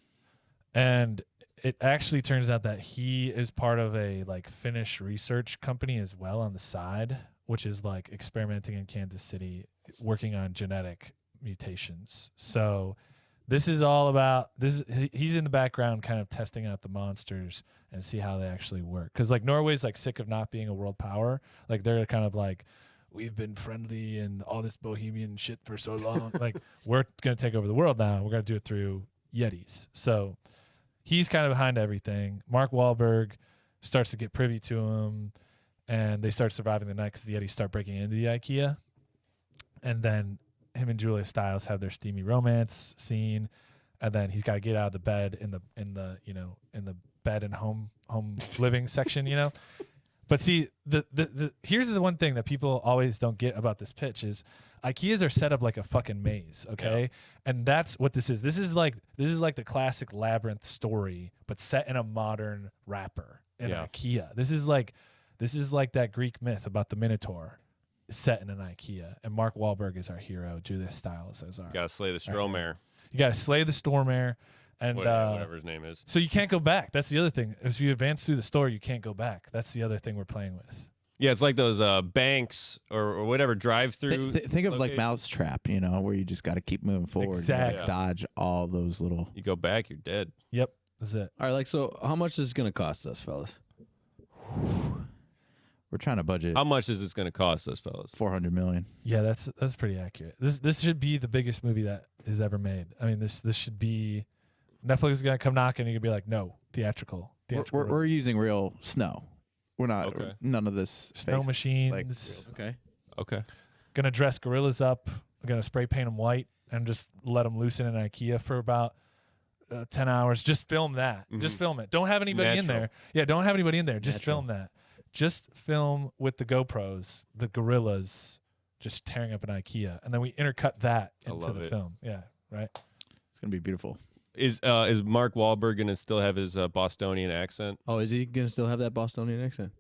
And it actually turns out that he is part of a like Finnish research company as well on the side, which is like experimenting in Kansas City, working on genetic mutations. So this is all about this. He's in the background, kind of testing out the monsters and see how they actually work. Because like Norway's like sick of not being a world power. Like they're kind of like, we've been friendly and all this bohemian shit for so long. Like we're gonna take over the world now. We're gonna do it through Yetis. So he's kind of behind everything. Mark Wahlberg starts to get privy to him, and they start surviving the night because the Yetis start breaking into the IKEA. And then him and Julia Stiles have their steamy romance scene, and then he's got to get out of the bed in the bed and home living section, you know. But see, the here's the one thing that people always don't get about this pitch is IKEAs are set up like a fucking maze, okay? Yeah. And that's what this is. This is like the classic Labyrinth story, but set in a modern wrapper in IKEA. This is like that Greek myth about the Minotaur set in an IKEA. And Mark Wahlberg is our hero. Julia Stiles is our. You gotta slay the Stromare. You gotta slay the Stormare. And whatever his name is. So you can't go back. That's the other thing. If you advance through the story, you can't go back. That's the other thing we're playing with. Yeah, it's like those banks or whatever drive-through. Think of like Mousetrap, you know, where you just got to keep moving forward. Exactly. You dodge all those little. You go back, you're dead. Yep, that's it. All right, like, so how much is this going to cost us, fellas? We're trying to budget. How much is this going to cost us, fellas? $400 million. Yeah, that's pretty accurate. This should be the biggest movie that is ever made. I mean, this should be. Netflix is gonna come knocking, and you're gonna be like, no, theatrical. We're using real snow. We're not. Okay. None of this. Snow machines. Like, Okay. Gonna dress gorillas up. Gonna spray paint them white and just let them loose in an IKEA for about 10 hours. Just film that. Mm-hmm. Just film it. Don't have anybody in there. Yeah, don't have anybody in there. Just film that. Just film with the GoPros, the gorillas just tearing up an IKEA, and then we intercut that into the film. Yeah, right. It's gonna be beautiful. Is Mark Wahlberg gonna still have his Bostonian accent? Oh, is he gonna still have that Bostonian accent?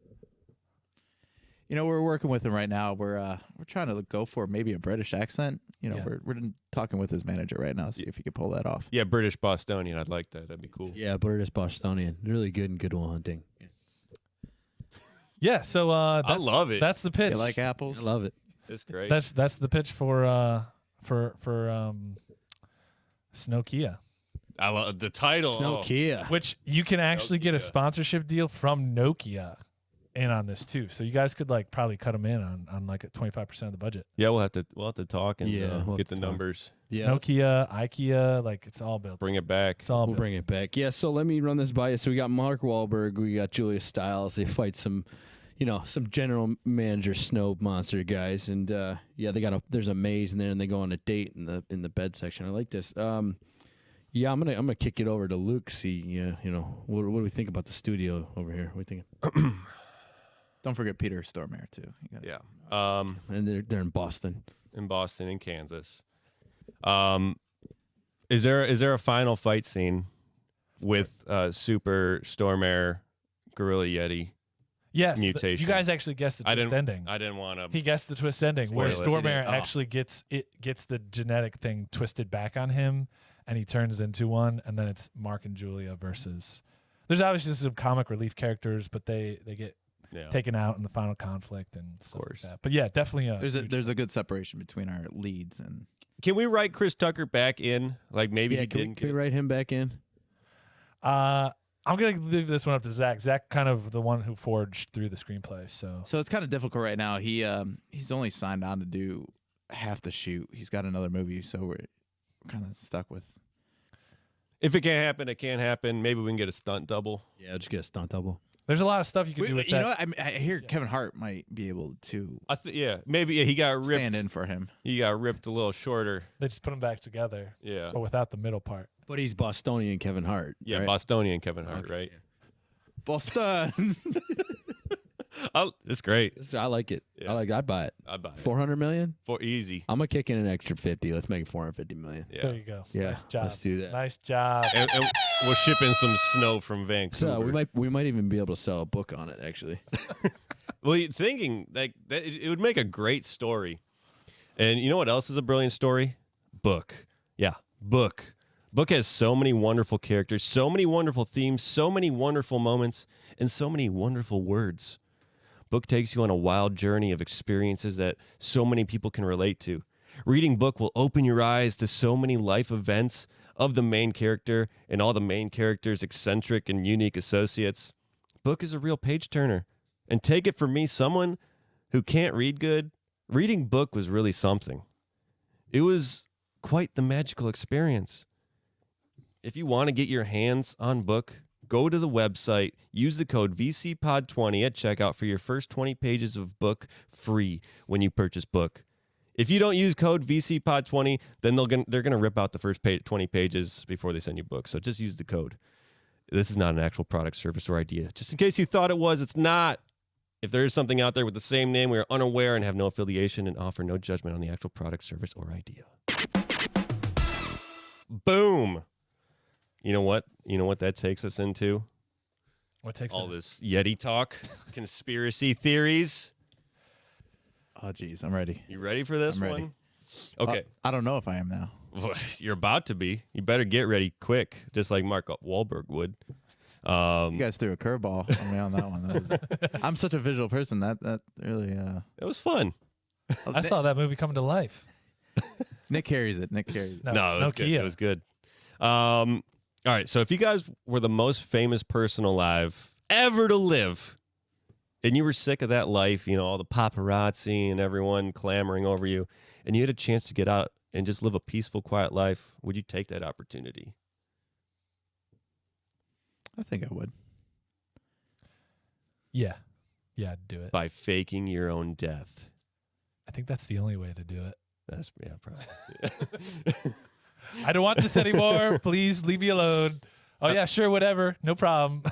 You know, we're working with him right now. We're trying to go for maybe a British accent. You know, we're talking with his manager right now, see if he can pull that off. Yeah, British Bostonian. I'd like that. That'd be cool. Yeah, British Bostonian. Really good and Good Will Hunting. Yeah, so I love it. That's the pitch. You like apples? I love it. It's great. That's the pitch for Snowkea. I love the title. Snowkea. Which you can actually get a sponsorship deal from Nokia in on this too. So you guys could like probably cut them in on like 25% of the budget. Yeah, we'll have to talk and we'll get the numbers. Yeah. Snowkea, IKEA, like it's all built. Bring it back. It's all We'll built. bring it back. Yeah, so let me run this by you. So we got Mark Wahlberg, we got Julia Stiles. They fight some general manager snow monster guys, and there's a maze in there, and they go on a date in the bed section. I like this. Yeah, I'm gonna kick it over to Luke. See, what do we think about the studio over here? What do you think? Don't forget Peter Stormare too. Yeah. And they're in Boston. In Boston and Kansas. Is there a final fight scene with Super Stormare Gorilla Yeti? Yes, mutation. You guys actually guessed the twist ending. I didn't want to. He guessed the twist ending where Stormare actually gets the genetic thing twisted back on him, and he turns into one, and then it's Mark and Julia versus. There's obviously some comic relief characters, but they get taken out in the final conflict and stuff like that. But yeah, definitely. There's a good separation between our leads and. Can we write Chris Tucker back in? Like maybe he can didn't. Can we write him back in? I'm gonna leave this one up to Zach. Zach, kind of the one who forged through the screenplay. So it's kind of difficult right now. He's only signed on to do half the shoot. He's got another movie, so we're kind of stuck with. If it can't happen, it can't happen. Maybe we can get a stunt double. Yeah, just get a stunt double. There's a lot of stuff you can do with that. You know what? I hear Kevin Hart might be able to. Maybe he got ripped. Stand in for him. He got ripped a little shorter. They just put them back together. Yeah, but without the middle part. But he's Bostonian Kevin Hart. Yeah, right? Bostonian Kevin Hart, right? Yeah. Boston. Oh, it's great. I like it. Yeah. I'd buy it. I'd buy it. 400 million? For easy. I'm gonna kick in an extra 50. Let's make it 450 million. Yeah. There you go. Yeah, Nice job. let's do that. Nice job. And we'll ship in some snow from Vancouver. So we might even be able to sell a book on it, actually. Well, you're thinking like that, it would make a great story. And you know what else is a brilliant story? Book. Yeah, Book. Book has so many wonderful characters, so many wonderful themes, so many wonderful moments, and so many wonderful words. Book takes you on a wild journey of experiences that so many people can relate to. Reading Book will open your eyes to so many life events of the main character and all the main character's eccentric and unique associates. Book is a real page-turner. And take it from me, someone who can't read good, reading Book was really something. It was quite the magical experience. if you want to get your hands on book, go to the website, use the code VCPOD20 at checkout for your first 20 pages of book free when you purchase book. If you don't use code VCPOD20, then they're going to rip out the first 20 pages before they send you books. So just use the code. This is not an actual product, service, or idea. Just in case you thought it was, it's not. If there is something out there with the same name, we are unaware and have no affiliation and offer no judgment on the actual product, service, or idea. Boom. You know what? You know what that takes us into? What takes all it? this Yeti talk, conspiracy theories. Oh, geez, I'm ready. You ready for this I'm ready. one? Okay. I don't know if I am now. You're about to be. You better get ready quick, just like Mark Wahlberg would. You guys threw a curveball on me on that one. I'm such a visual person. That really. It was fun. I saw that movie come to life. Nick carries it. Nick carries it. No, No, it's it was good. Snowkea. It was good. All right. So if you guys were the most famous person alive ever to live, and you were sick of that life, you know, all the paparazzi and everyone clamoring over you, and you had a chance to get out and just live a peaceful, quiet life, would you take that opportunity? I think I would. Yeah. Yeah, I'd do it. By faking your own death. I think that's the only way to do it. That's, yeah, probably. I don't want this anymore. Please leave me alone. Oh, yeah, sure, whatever. No problem.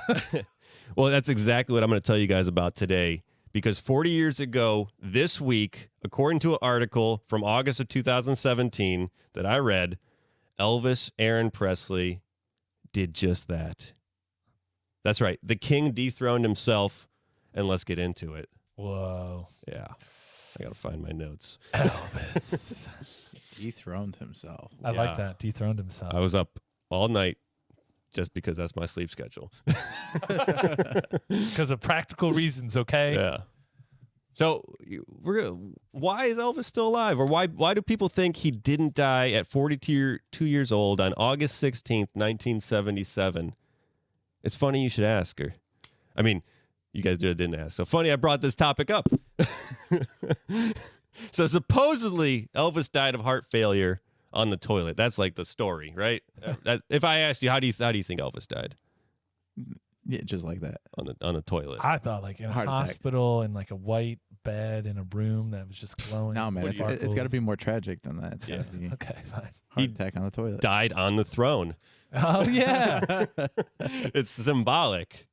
Well, that's exactly what I'm going to tell you guys about today. Because 40 years ago, this week, according to an article from August of 2017 that I read, Elvis Aaron Presley did just that. That's right. The king dethroned himself, and let's get into it. Whoa. Yeah. I got to find my notes. Elvis. Dethroned himself. I like Yeah. that. Dethroned himself. I was up all night just because that's my sleep schedule. Because of practical reasons, okay? Yeah. So why is Elvis still alive? Or why do people think he didn't die at 42 years old on August 16th, 1977? It's funny you should ask her. I mean, you guys didn't ask. So funny I brought this topic up. So supposedly Elvis died of heart failure on the toilet. That's like the story, right? If I asked you, how do you think Elvis died? Yeah, just like that. On the toilet. I thought like in a Heart attack. hospital in like a white bed in a room that was just glowing. No, man, with it's got to be sparkles. more tragic than that. It's Yeah. gotta be Okay, fine. heart attack on the toilet. Died on the throne. Oh, yeah. It's symbolic.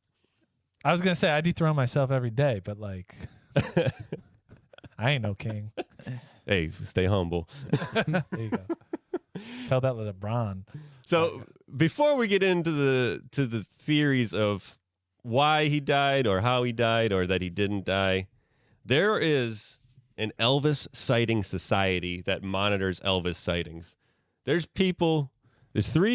I was going to say I dethrone myself every day, but like I ain't no king. Hey, stay humble. There you go. Tell that to LeBron. So before we get into the theories of why he died or how he died or that he didn't die, there is an Elvis sighting society that monitors Elvis sightings. There's 3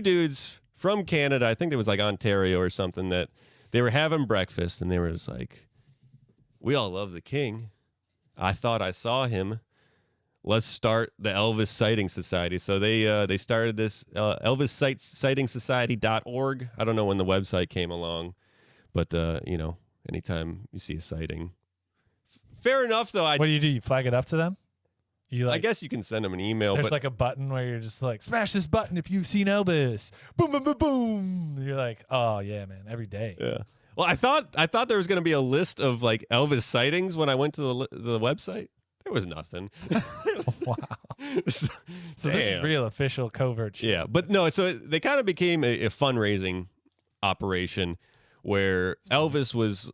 dudes from Canada, I think it was like Ontario or something, that they were having breakfast and they were just like, we all love the king. I thought I saw him. Let's start the Elvis Sighting Society. So they started this ElvisSightingSociety.org. I don't know when the website came along, but anytime you see a sighting, fair enough though. What do? You flag it up to them? You like? I guess you can send them an email. There's But like a button where you're just like, smash this button if you've seen Elvis. Boom, boom, boom, boom. You're like, oh yeah, man, every day. yeah. Well, I thought there was going to be a list of like Elvis sightings when I went to the website. There was nothing. Wow. So this is real official covert shit. Yeah, but no, so they kind of became a fundraising operation where Elvis was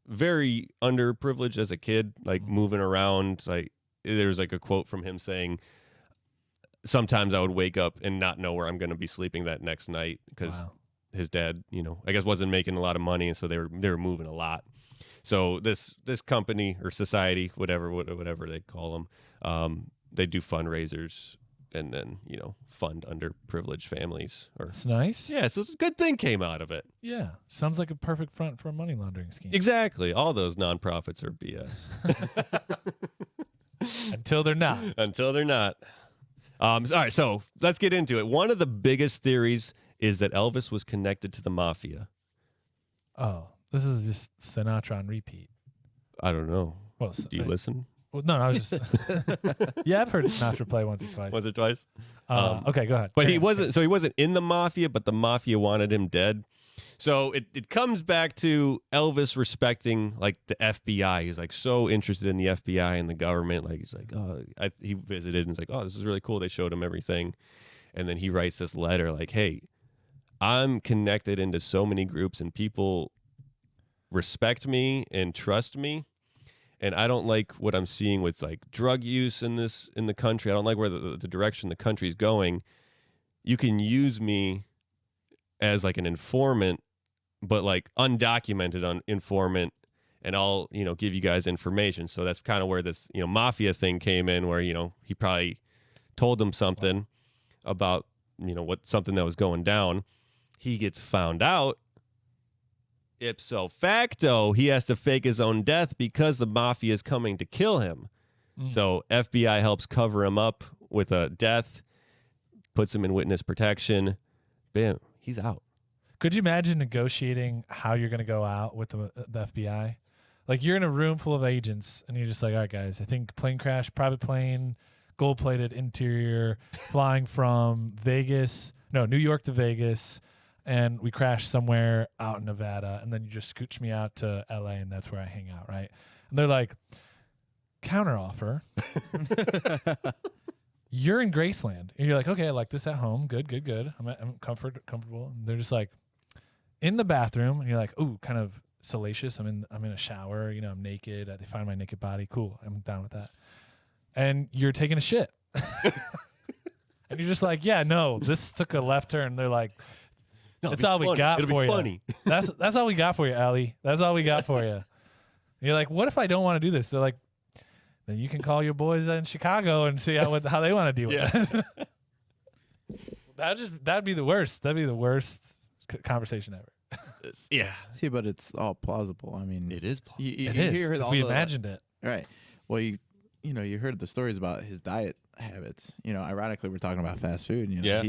very underprivileged as a kid, like moving around. Like there's like a quote from him saying, sometimes I would wake up and not know where I'm going to be sleeping that next night because his dad, I guess wasn't making a lot of money, and so they were moving a lot. So this company or society, whatever they call them, they do fundraisers and then fund underprivileged families. It's nice. Yeah, so it's a good thing came out of it. Yeah. Sounds like a perfect front for a money laundering scheme. Exactly. All those nonprofits are BS Until they're not. until they're not. All right, so let's get into it. One of the biggest theories is that Elvis was connected to the mafia. Oh, this is just Sinatra on repeat. I don't know. Well, Do you listen? Well, no, I was just. Yeah, I've heard Sinatra play once or twice. Once or twice. Okay, go ahead. But he wasn't. So he wasn't in the mafia, but the mafia wanted him dead. So it comes back to Elvis respecting like the FBI. He's like so interested in the FBI and the government. Like he's like, oh, he visited and he's like, oh, this is really cool. They showed him everything, and then he writes this letter like, hey, I'm connected into so many groups and people respect me and trust me. And I don't like what I'm seeing with like drug use in the country. I don't like where the direction the country's going. You can use me as like an informant, but like undocumented informant, and I'll, give you guys information. So that's kind of where this, mafia thing came in, where, he probably told them something about, something that was going down. He gets found out. Ipso facto, he has to fake his own death because the mafia is coming to kill him. So FBI helps cover him up with a death, puts him in witness protection. Bam, he's out. Could you imagine negotiating how you're going to go out with the FBI? Like you're in a room full of agents and you're just like, all right, guys, I think plane crash, private plane, gold-plated interior, flying from New York to Vegas, and we crash somewhere out in Nevada, and then you just scooch me out to LA, and that's where I hang out, right? And they're like, counteroffer. You're in Graceland. And you're like, okay, I like this at home. Good. I'm comfortable. And they're just like, in the bathroom, and you're like, ooh, kind of salacious. I'm in a shower, I'm naked. They find my naked body. Cool. I'm down with that. And you're taking a shit. And you're just like, yeah, no, this took a left turn. They're like, that's all we got for you. Funny. That's all we got for you, Allie. That's all we got for you. And you're like, what if I don't want to do this? They're like, then you can call your boys in Chicago and see how they want to deal with this. That'd be the worst. That'd be the worst conversation ever. Yeah. See, but it's all plausible. I mean, It is plausible. It is, 'cause we imagined it. Right. Well, you heard the stories about his diet habits. Ironically, we're talking about fast food. Yeah.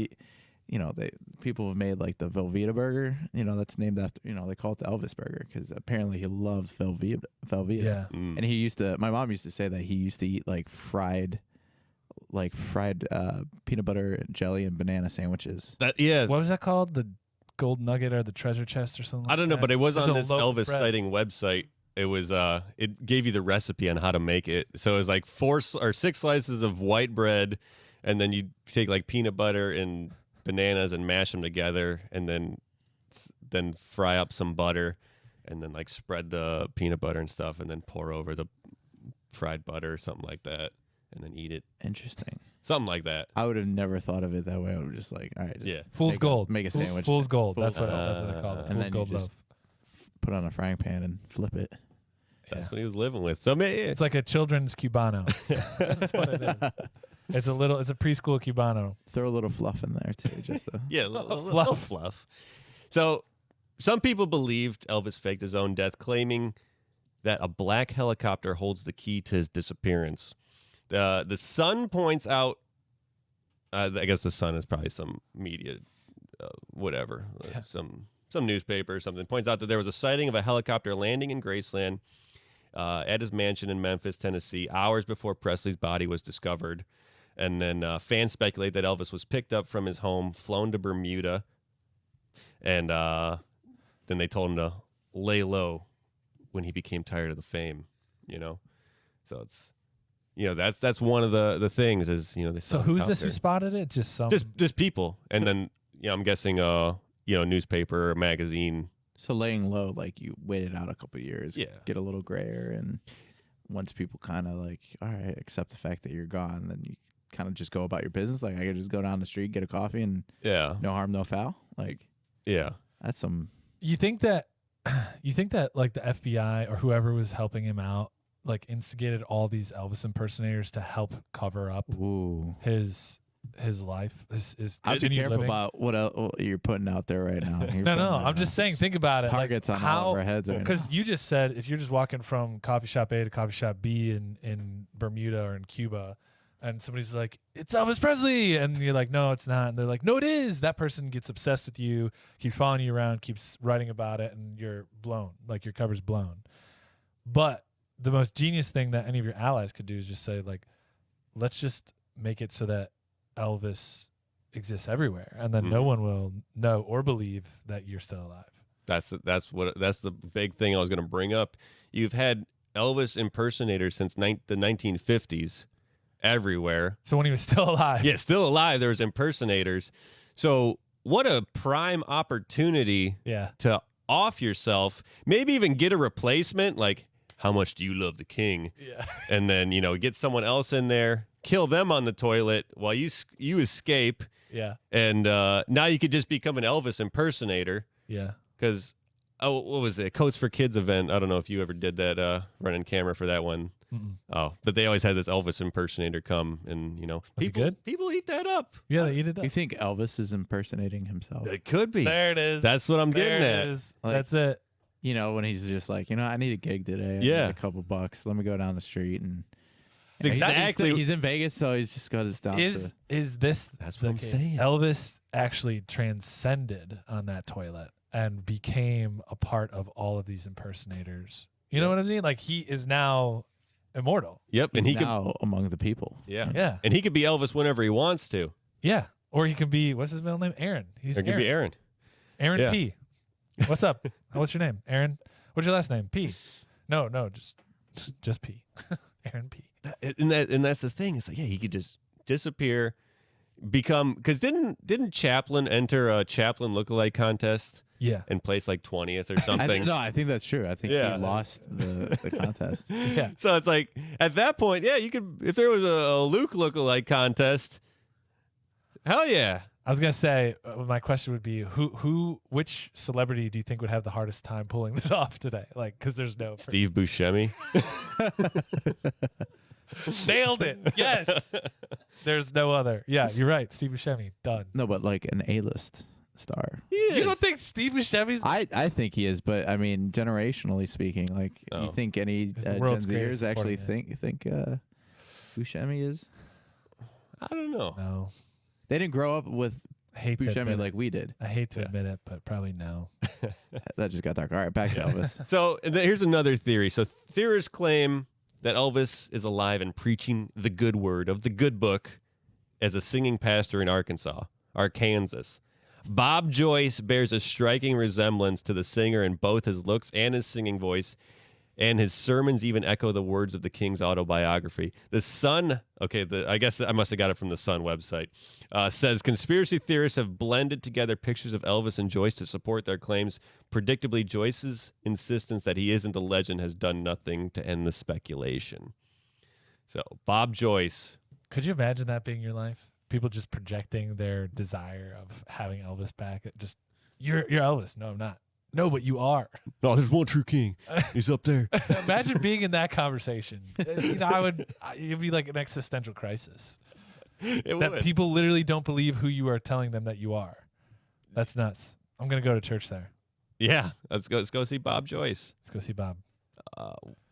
People have made like the Velveeta burger. That's named after. They call it the Elvis burger because apparently he loves Velveeta. Yeah. And my mom used to say that he used to eat like fried peanut butter and jelly and banana sandwiches. What was that called? The gold nugget or the treasure chest or something? I don't know, but it was on this Elvis bread. sighting website. It was it gave you the recipe on how to make it. So it was like 6 slices of white bread, and then you take like peanut butter and bananas and mash them together, and then fry up some butter, and then like spread the peanut butter and stuff, and then pour over the fried butter or something like that, and then eat it. Interesting. Something like that. I would have never thought of it that way. I would just like, all right, just Fool's gold. make a sandwich. Fool's gold. That's what I call it. and Fool's then gold you just put on a frying pan and flip it. That's what he was living with. So it's like a children's Cubano. That's what it is. It's a preschool Cubano. Throw a little fluff in there too, just to yeah, a little fluff. So some people believed Elvis faked his own death, claiming that a black helicopter holds the key to his disappearance. The Sun points out, I guess the Sun is probably some media, whatever, some newspaper or something, points out that there was a sighting of a helicopter landing in Graceland at his mansion in Memphis, Tennessee, hours before Presley's body was discovered. And then fans speculate that Elvis was picked up from his home, flown to Bermuda, and then they told him to lay low when he became tired of the fame, So it's, that's one of the things is, they So who's this who spotted it? Just people. And then, I'm guessing, newspaper or magazine. So laying low, like you waited out a couple of years, get a little grayer, and once people kind of like, all right, accept the fact that you're gone, then you kind of just go about your business. Like I could just go down the street, get a coffee, and no harm, no foul. Like that's some. You think that like the FBI or whoever was helping him out, like instigated all these Elvis impersonators to help cover up his life. I'd be careful about what you're putting out there right now. No, I'm just saying, think about it. Targets like on all of our heads right now. Because you just said if you're just walking from coffee shop A to coffee shop B in Bermuda or in Cuba, and somebody's like, it's Elvis Presley, and you're like, no, it's not, and they're like, no, it is. That person gets obsessed with you, keeps following you around, keeps writing about it, and you're blown, like your cover's blown. But the most genius thing that any of your allies could do is just say, like, let's just make it so that Elvis exists everywhere, and then no one will know or believe that you're still alive. That's the big thing I was going to bring up. You've had Elvis impersonators since the 1950s everywhere. So when he was still alive. Yeah, still alive, there was impersonators. So what a prime opportunity to off yourself, maybe even get a replacement, like, how much do you love the king? Yeah. And then, get someone else in there, kill them on the toilet while you escape. Yeah. And now you could just become an Elvis impersonator. Yeah. Because, what was it? Coats for Kids event. I don't know if you ever did that, running camera for that one. Mm-mm. Oh, but they always had this Elvis impersonator come, and, people eat that up. Yeah, they eat it up. You think Elvis is impersonating himself? It could be. There it is. That's what I'm getting at. Like, that's it. When he's just like, I need a gig today. I need a couple bucks. Let me go down the street and. Exactly. He's in Vegas, so he's just got his down. Is this? That's what I'm saying. Elvis actually transcended on that toilet and became a part of all of these impersonators. You know what I mean? Like, he is now immortal. Yep, and he now among the people. Yeah, yeah, and he could be Elvis whenever he wants to. Yeah, or he can be, what's his middle name? Aaron. He could be Aaron. Aaron P. What's up? What's your name? Aaron. What's your last name? P. No, just P. Aaron P. And that's the thing. It's like, he could just disappear, become, because didn't Chaplin enter a Chaplin lookalike contest? Yeah, and place like 20th or something. I think that's true. I think he lost the contest. Yeah. So it's like, at that point, you could, if there was a Luke lookalike contest, hell yeah. I was gonna say, my question would be, which celebrity do you think would have the hardest time pulling this off today? Like, because there's no Steve Buscemi. Nailed it. Yes. There's no other. Yeah, you're right. Steve Buscemi. Done. No, but like an A-list star. You don't think Steve Buscemi's? I think he is, but I mean, generationally speaking, like, you think any Gen Zers actually think Buscemi is? I don't know. No. They didn't grow up with Buscemi like we did. I hate to admit it, but probably no. That just got dark. All right, back to Elvis. So here's another theory. So theorists claim that Elvis is alive and preaching the good word of the good book as a singing pastor in Arkansas. Bob Joyce bears a striking resemblance to the singer in both his looks and his singing voice, and his sermons even echo the words of the King's autobiography. The Sun, I guess I must have got it from the Sun website, says conspiracy theorists have blended together pictures of Elvis and Joyce to support their claims. Predictably, Joyce's insistence that he isn't a legend has done nothing to end the speculation. So, Bob Joyce. Could you imagine that being your life? People just projecting their desire of having Elvis back. Just, you're Elvis. No, I'm not. No, but you are. No, there's one true king. He's up there. Imagine being in that conversation. It'd be like an existential crisis. It that would. People literally don't believe who you are telling them that you are. That's nuts. I'm going to go to church there. Yeah, let's go see Bob Joyce. Let's go see Bob.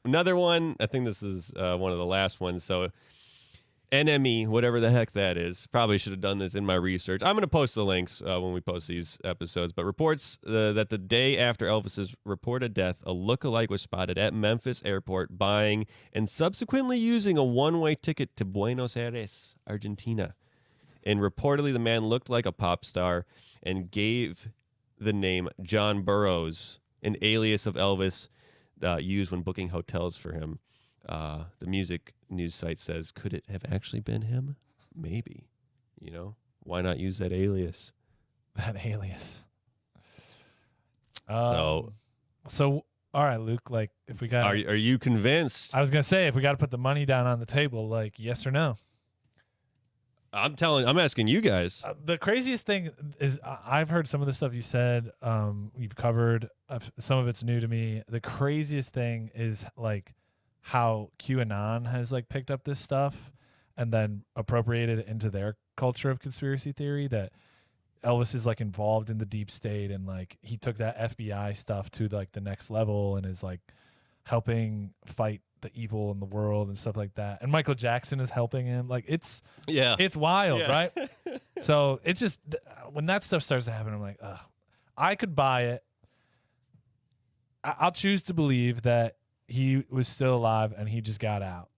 Another one, I think this is one of the last ones. So NME, whatever the heck that is, probably should have done this in my research. I'm going to post the links when we post these episodes, but reports that the day after Elvis's reported death, a lookalike was spotted at Memphis airport buying and subsequently using a one-way ticket to Buenos Aires, Argentina. And reportedly, the man looked like a pop star and gave the name John Burroughs, an alias of Elvis used when booking hotels for him. The music news site says, could it have actually been him? Maybe. Why not use that alias? That alias. So, all right, Luke, like, if we got... Are you convinced? I was going to say, if we got to put the money down on the table, like, yes or no? I'm asking you guys. The craziest thing is I've heard some of the stuff you said, you've covered. Some of it's new to me. The craziest thing is, like, how QAnon has, like, picked up this stuff and then appropriated it into their culture of conspiracy theory, that Elvis is, like, involved in the deep state, and, like, he took that FBI stuff to, like, the next level and is, like, helping fight the evil in the world and stuff like that. And Michael Jackson is helping him. Like, it's wild, right? So it's just, when that stuff starts to happen, I'm like, ugh, I could buy it. I'll choose to believe that he was still alive and he just got out.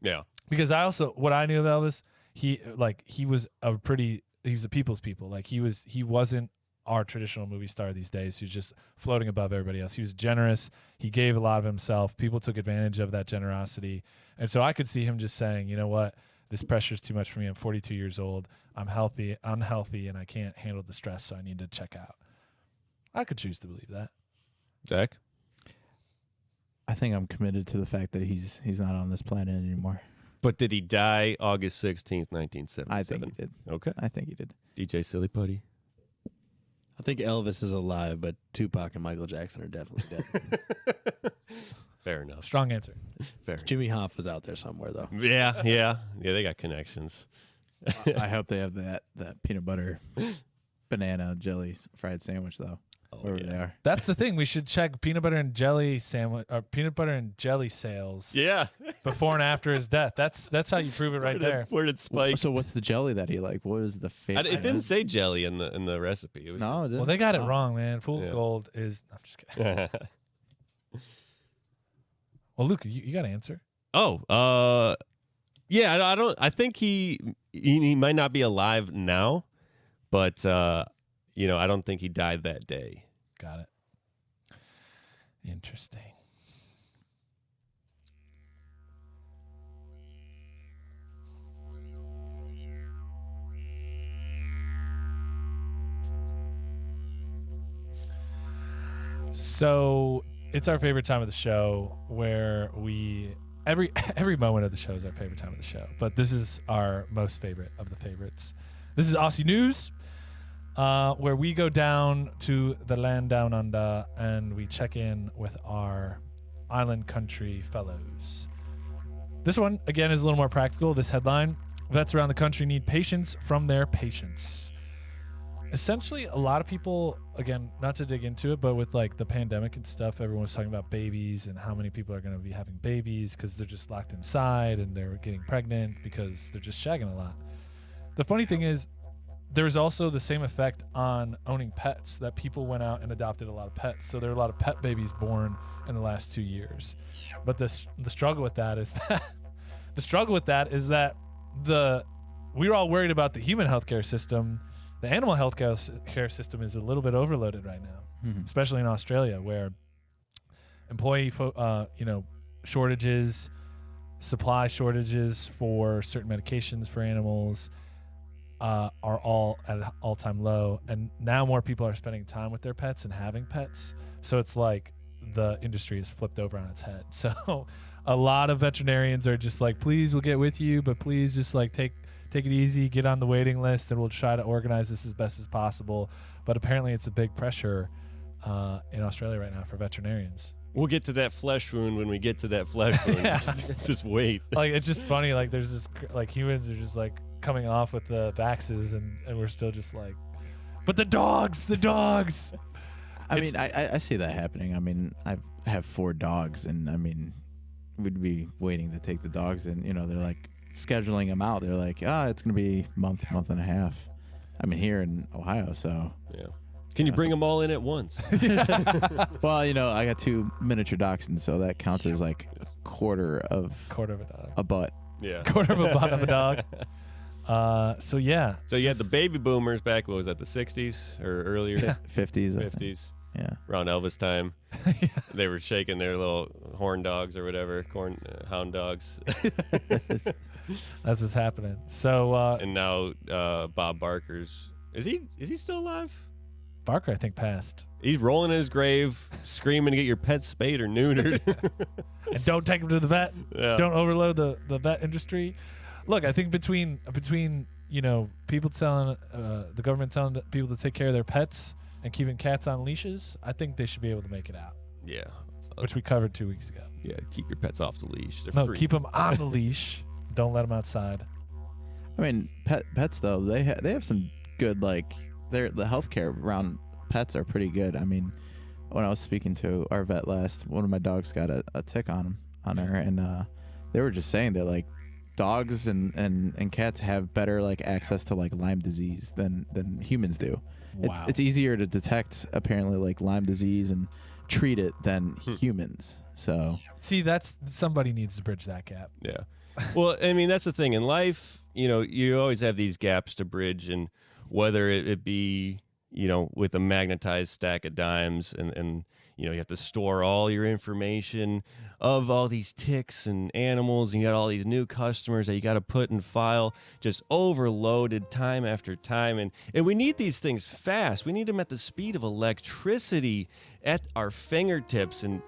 Yeah. Because what I knew of Elvis, he was a people's people. Like he wasn't our traditional movie star these days who's just floating above everybody else. He was generous. He gave a lot of himself. People took advantage of that generosity. And so I could see him just saying, you know what, this pressure's too much for me. I'm 42 years old. I'm unhealthy, and I can't handle the stress, so I need to check out. I could choose to believe that. Zach? I think I'm committed to the fact that he's not on this planet anymore. But did he die August 16th, 1977? I think he did. Okay. I think he did. DJ Silly Putty? I think Elvis is alive, but Tupac and Michael Jackson are definitely dead. Fair enough. Strong answer. Fair enough. Jimmy Hoff was out there somewhere, though. Yeah, they got connections. I hope they have that peanut butter banana jelly fried sandwich, though. Wherever they are. That's the thing. We should check peanut butter and jelly sandwich or peanut butter and jelly sales. Yeah. Before and after his death. That's how you prove it right there. Where did Spike? So what's the jelly that he liked? What was the favorite? It didn't say jelly in the recipe. It was No, it didn't. Well, they got it wrong, man. Fool's gold is. I'm just kidding. Well, Luke, you got to answer. Yeah. I think he might not be alive now, but I don't think he died that day. Got it. Interesting. So it's our favorite time of the show where every moment of the show is our favorite time of the show, but this is our most favorite of the favorites. This is Aussie News, where we go down to the land down under and we check in with our island country fellows. This one, again, is a little more practical. This headline, vets around the country need patience from their patients. Essentially, a lot of people, again, not to dig into it, but with like the pandemic and stuff, everyone was talking about babies and how many people are going to be having babies because they're just locked inside and they're getting pregnant because they're just shagging a lot. The funny thing is, there's also the same effect on owning pets, that people went out and adopted a lot of pets. So there are a lot of pet babies born in the last 2 years. But the struggle with that is that we were all worried about the human healthcare system. The animal healthcare system is a little bit overloaded right now, especially in Australia, where employee shortages, supply shortages for certain medications for animals are all at an all-time low. And now more people are spending time with their pets and having pets. So it's like the industry is flipped over on its head. So a lot of veterinarians are just like, please, we'll get with you, but please just like take it easy, get on the waiting list, and we'll try to organize this as best as possible. But apparently it's a big pressure in Australia right now for veterinarians. We'll get to that flesh wound when we get to that flesh wound. Just wait. Like, it's just funny. Like, there's this, like, humans are just like coming off with the vaxes, and we're still just like, but the dogs. I mean, I see that happening. I mean, I have 4 dogs, and I mean, we'd be waiting to take the dogs, and they're like scheduling them out. They're like, it's gonna be month and a half. I mean, here in Ohio, so yeah. Can you bring them all in at once? Well, I got 2 miniature dachshunds, so that counts as like a quarter of a dog, a butt. Yeah, quarter of a butt of a dog. So yeah. So you had the baby boomers back. What was that? The 60s or earlier? 50s. 50s. Yeah. Around Elvis time. Yeah. They were shaking their little horn dogs or whatever, hound dogs. That's what's happening. So and now Bob Barker's is he still alive? Barker, I think, passed. He's rolling in his grave, screaming to get your pet spayed or neutered. And don't take him to the vet. Yeah. Don't overload the vet industry. Look, I think between people telling the government telling people to take care of their pets and keeping cats on leashes, I think they should be able to make it out. Yeah. Which we covered 2 weeks ago. Yeah, keep your pets off the leash. They're No, free. keep them on the leash. Don't let them outside. I mean, pets though, they have some good, like, the healthcare around pets are pretty good. I mean, when I was speaking to our vet last, one of my dogs got a tick on her, and they were just saying that like dogs and cats have better like access to like Lyme disease than humans do. Wow. It's easier to detect apparently like Lyme disease and treat it than humans. So See, that's somebody needs to bridge that gap. Yeah. Well, I mean, that's the thing in life. You always have these gaps to bridge, and whether it be, with a magnetized stack of dimes, and you have to store all your information of all these ticks and animals, and you got all these new customers that you got to put in file, just overloaded time after time. And we need these things fast. We need them at the speed of electricity at our fingertips. And,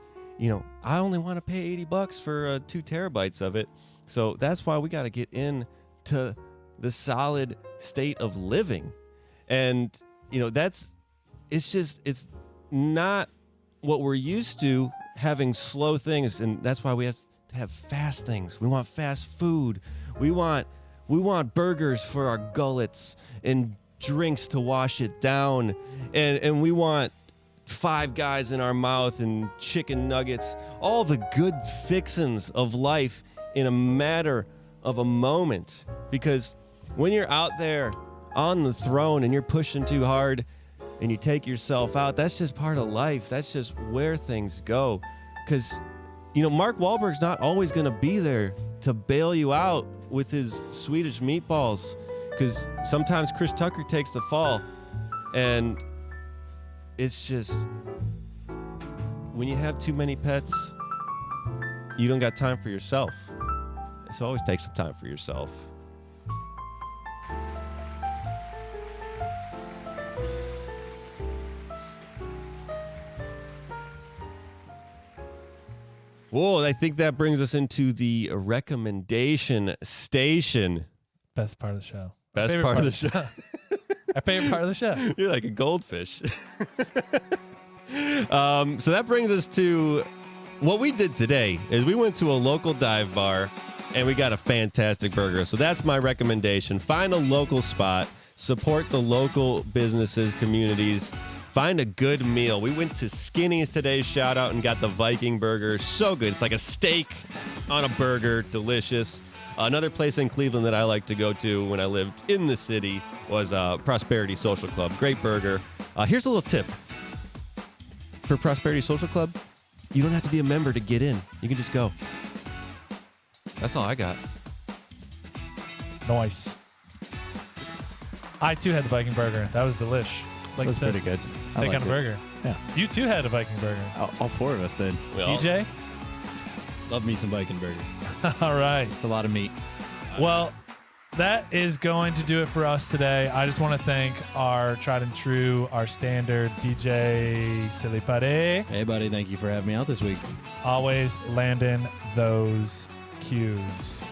I only want to pay $80 for 2 terabytes of it. So that's why we got to get into the solid state of living. And, it's not what we're used to, having slow things. And that's why we have to have fast things. We want fast food. We want burgers for our gullets and drinks to wash it down. And we want Five Guys in our mouth and chicken nuggets, all the good fixins of life in a matter of a moment. Because when you're out there on the throne and you're pushing too hard and you take yourself out, that's just part of life. That's just where things go. Because, Mark Wahlberg's not always going to be there to bail you out with his Swedish meatballs. Because sometimes Chris Tucker takes the fall. And it's just, when you have too many pets, you don't got time for yourself. So always take some time for yourself. Whoa, I think that brings us into the recommendation station. Best part of the show. Best part of the show. My favorite part of the show. You're like a goldfish. So that brings us to what we did today is we went to a local dive bar and we got a fantastic burger. So that's my recommendation. Find a local spot, support the local businesses, communities. Find a good meal. We went to Skinny's today, shout out, and got the Viking burger. So good. It's like a steak on a burger. Delicious. Another place in Cleveland that I like to go to when I lived in the city was Prosperity Social Club. Great burger. Here's a little tip. For Prosperity Social Club, you don't have to be a member to get in. You can just go. That's all I got. Nice. I, too, had the Viking burger. That was delish. Like it was pretty good. Steak on a burger. Yeah. You, too, had a Viking burger. All 4 of us did. DJ? Love me some Viking burger. All right. It's a lot of meat. Well, that is going to do it for us today. I just want to thank our tried and true, our standard DJ Silly Putty. Hey, buddy. Thank you for having me out this week. Always landing those cues.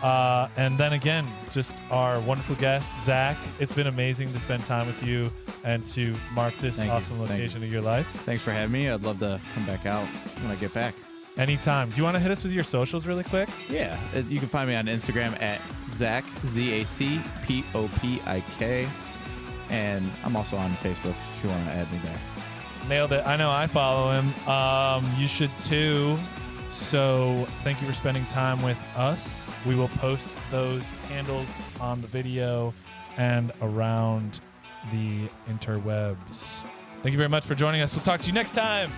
And then again, just our wonderful guest, Zac. It's been amazing to spend time with you and to mark this awesome location of your life. Thanks for having me. I'd love to come back out when I get back. Anytime. Do you want to hit us with your socials really quick? Yeah. You can find me on Instagram at Zac, ZACPOPIK. And I'm also on Facebook if you want to add me there. Nailed it. I know I follow him. You should too. So thank you for spending time with us. We will post those handles on the video and around the interwebs. Thank you very much for joining us. We'll talk to you next time.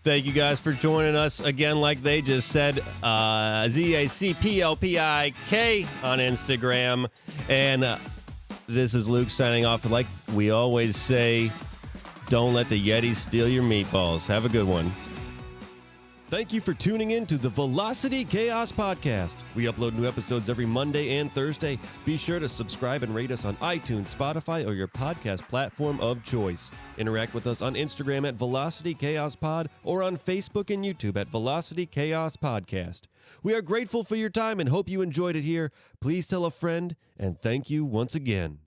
Thank you guys for joining us again. Like they just said, ZACPLPIK on Instagram. And this is Luke signing off. Like we always say, don't let the Yetis steal your meatballs. Have a good one. Thank you for tuning in to the Velocity Chaos Podcast. We upload new episodes every Monday and Thursday. Be sure to subscribe and rate us on iTunes, Spotify, or your podcast platform of choice. Interact with us on Instagram at Velocity Chaos Pod or on Facebook and YouTube at Velocity Chaos Podcast. We are grateful for your time and hope you enjoyed it here. Please tell a friend, and thank you once again.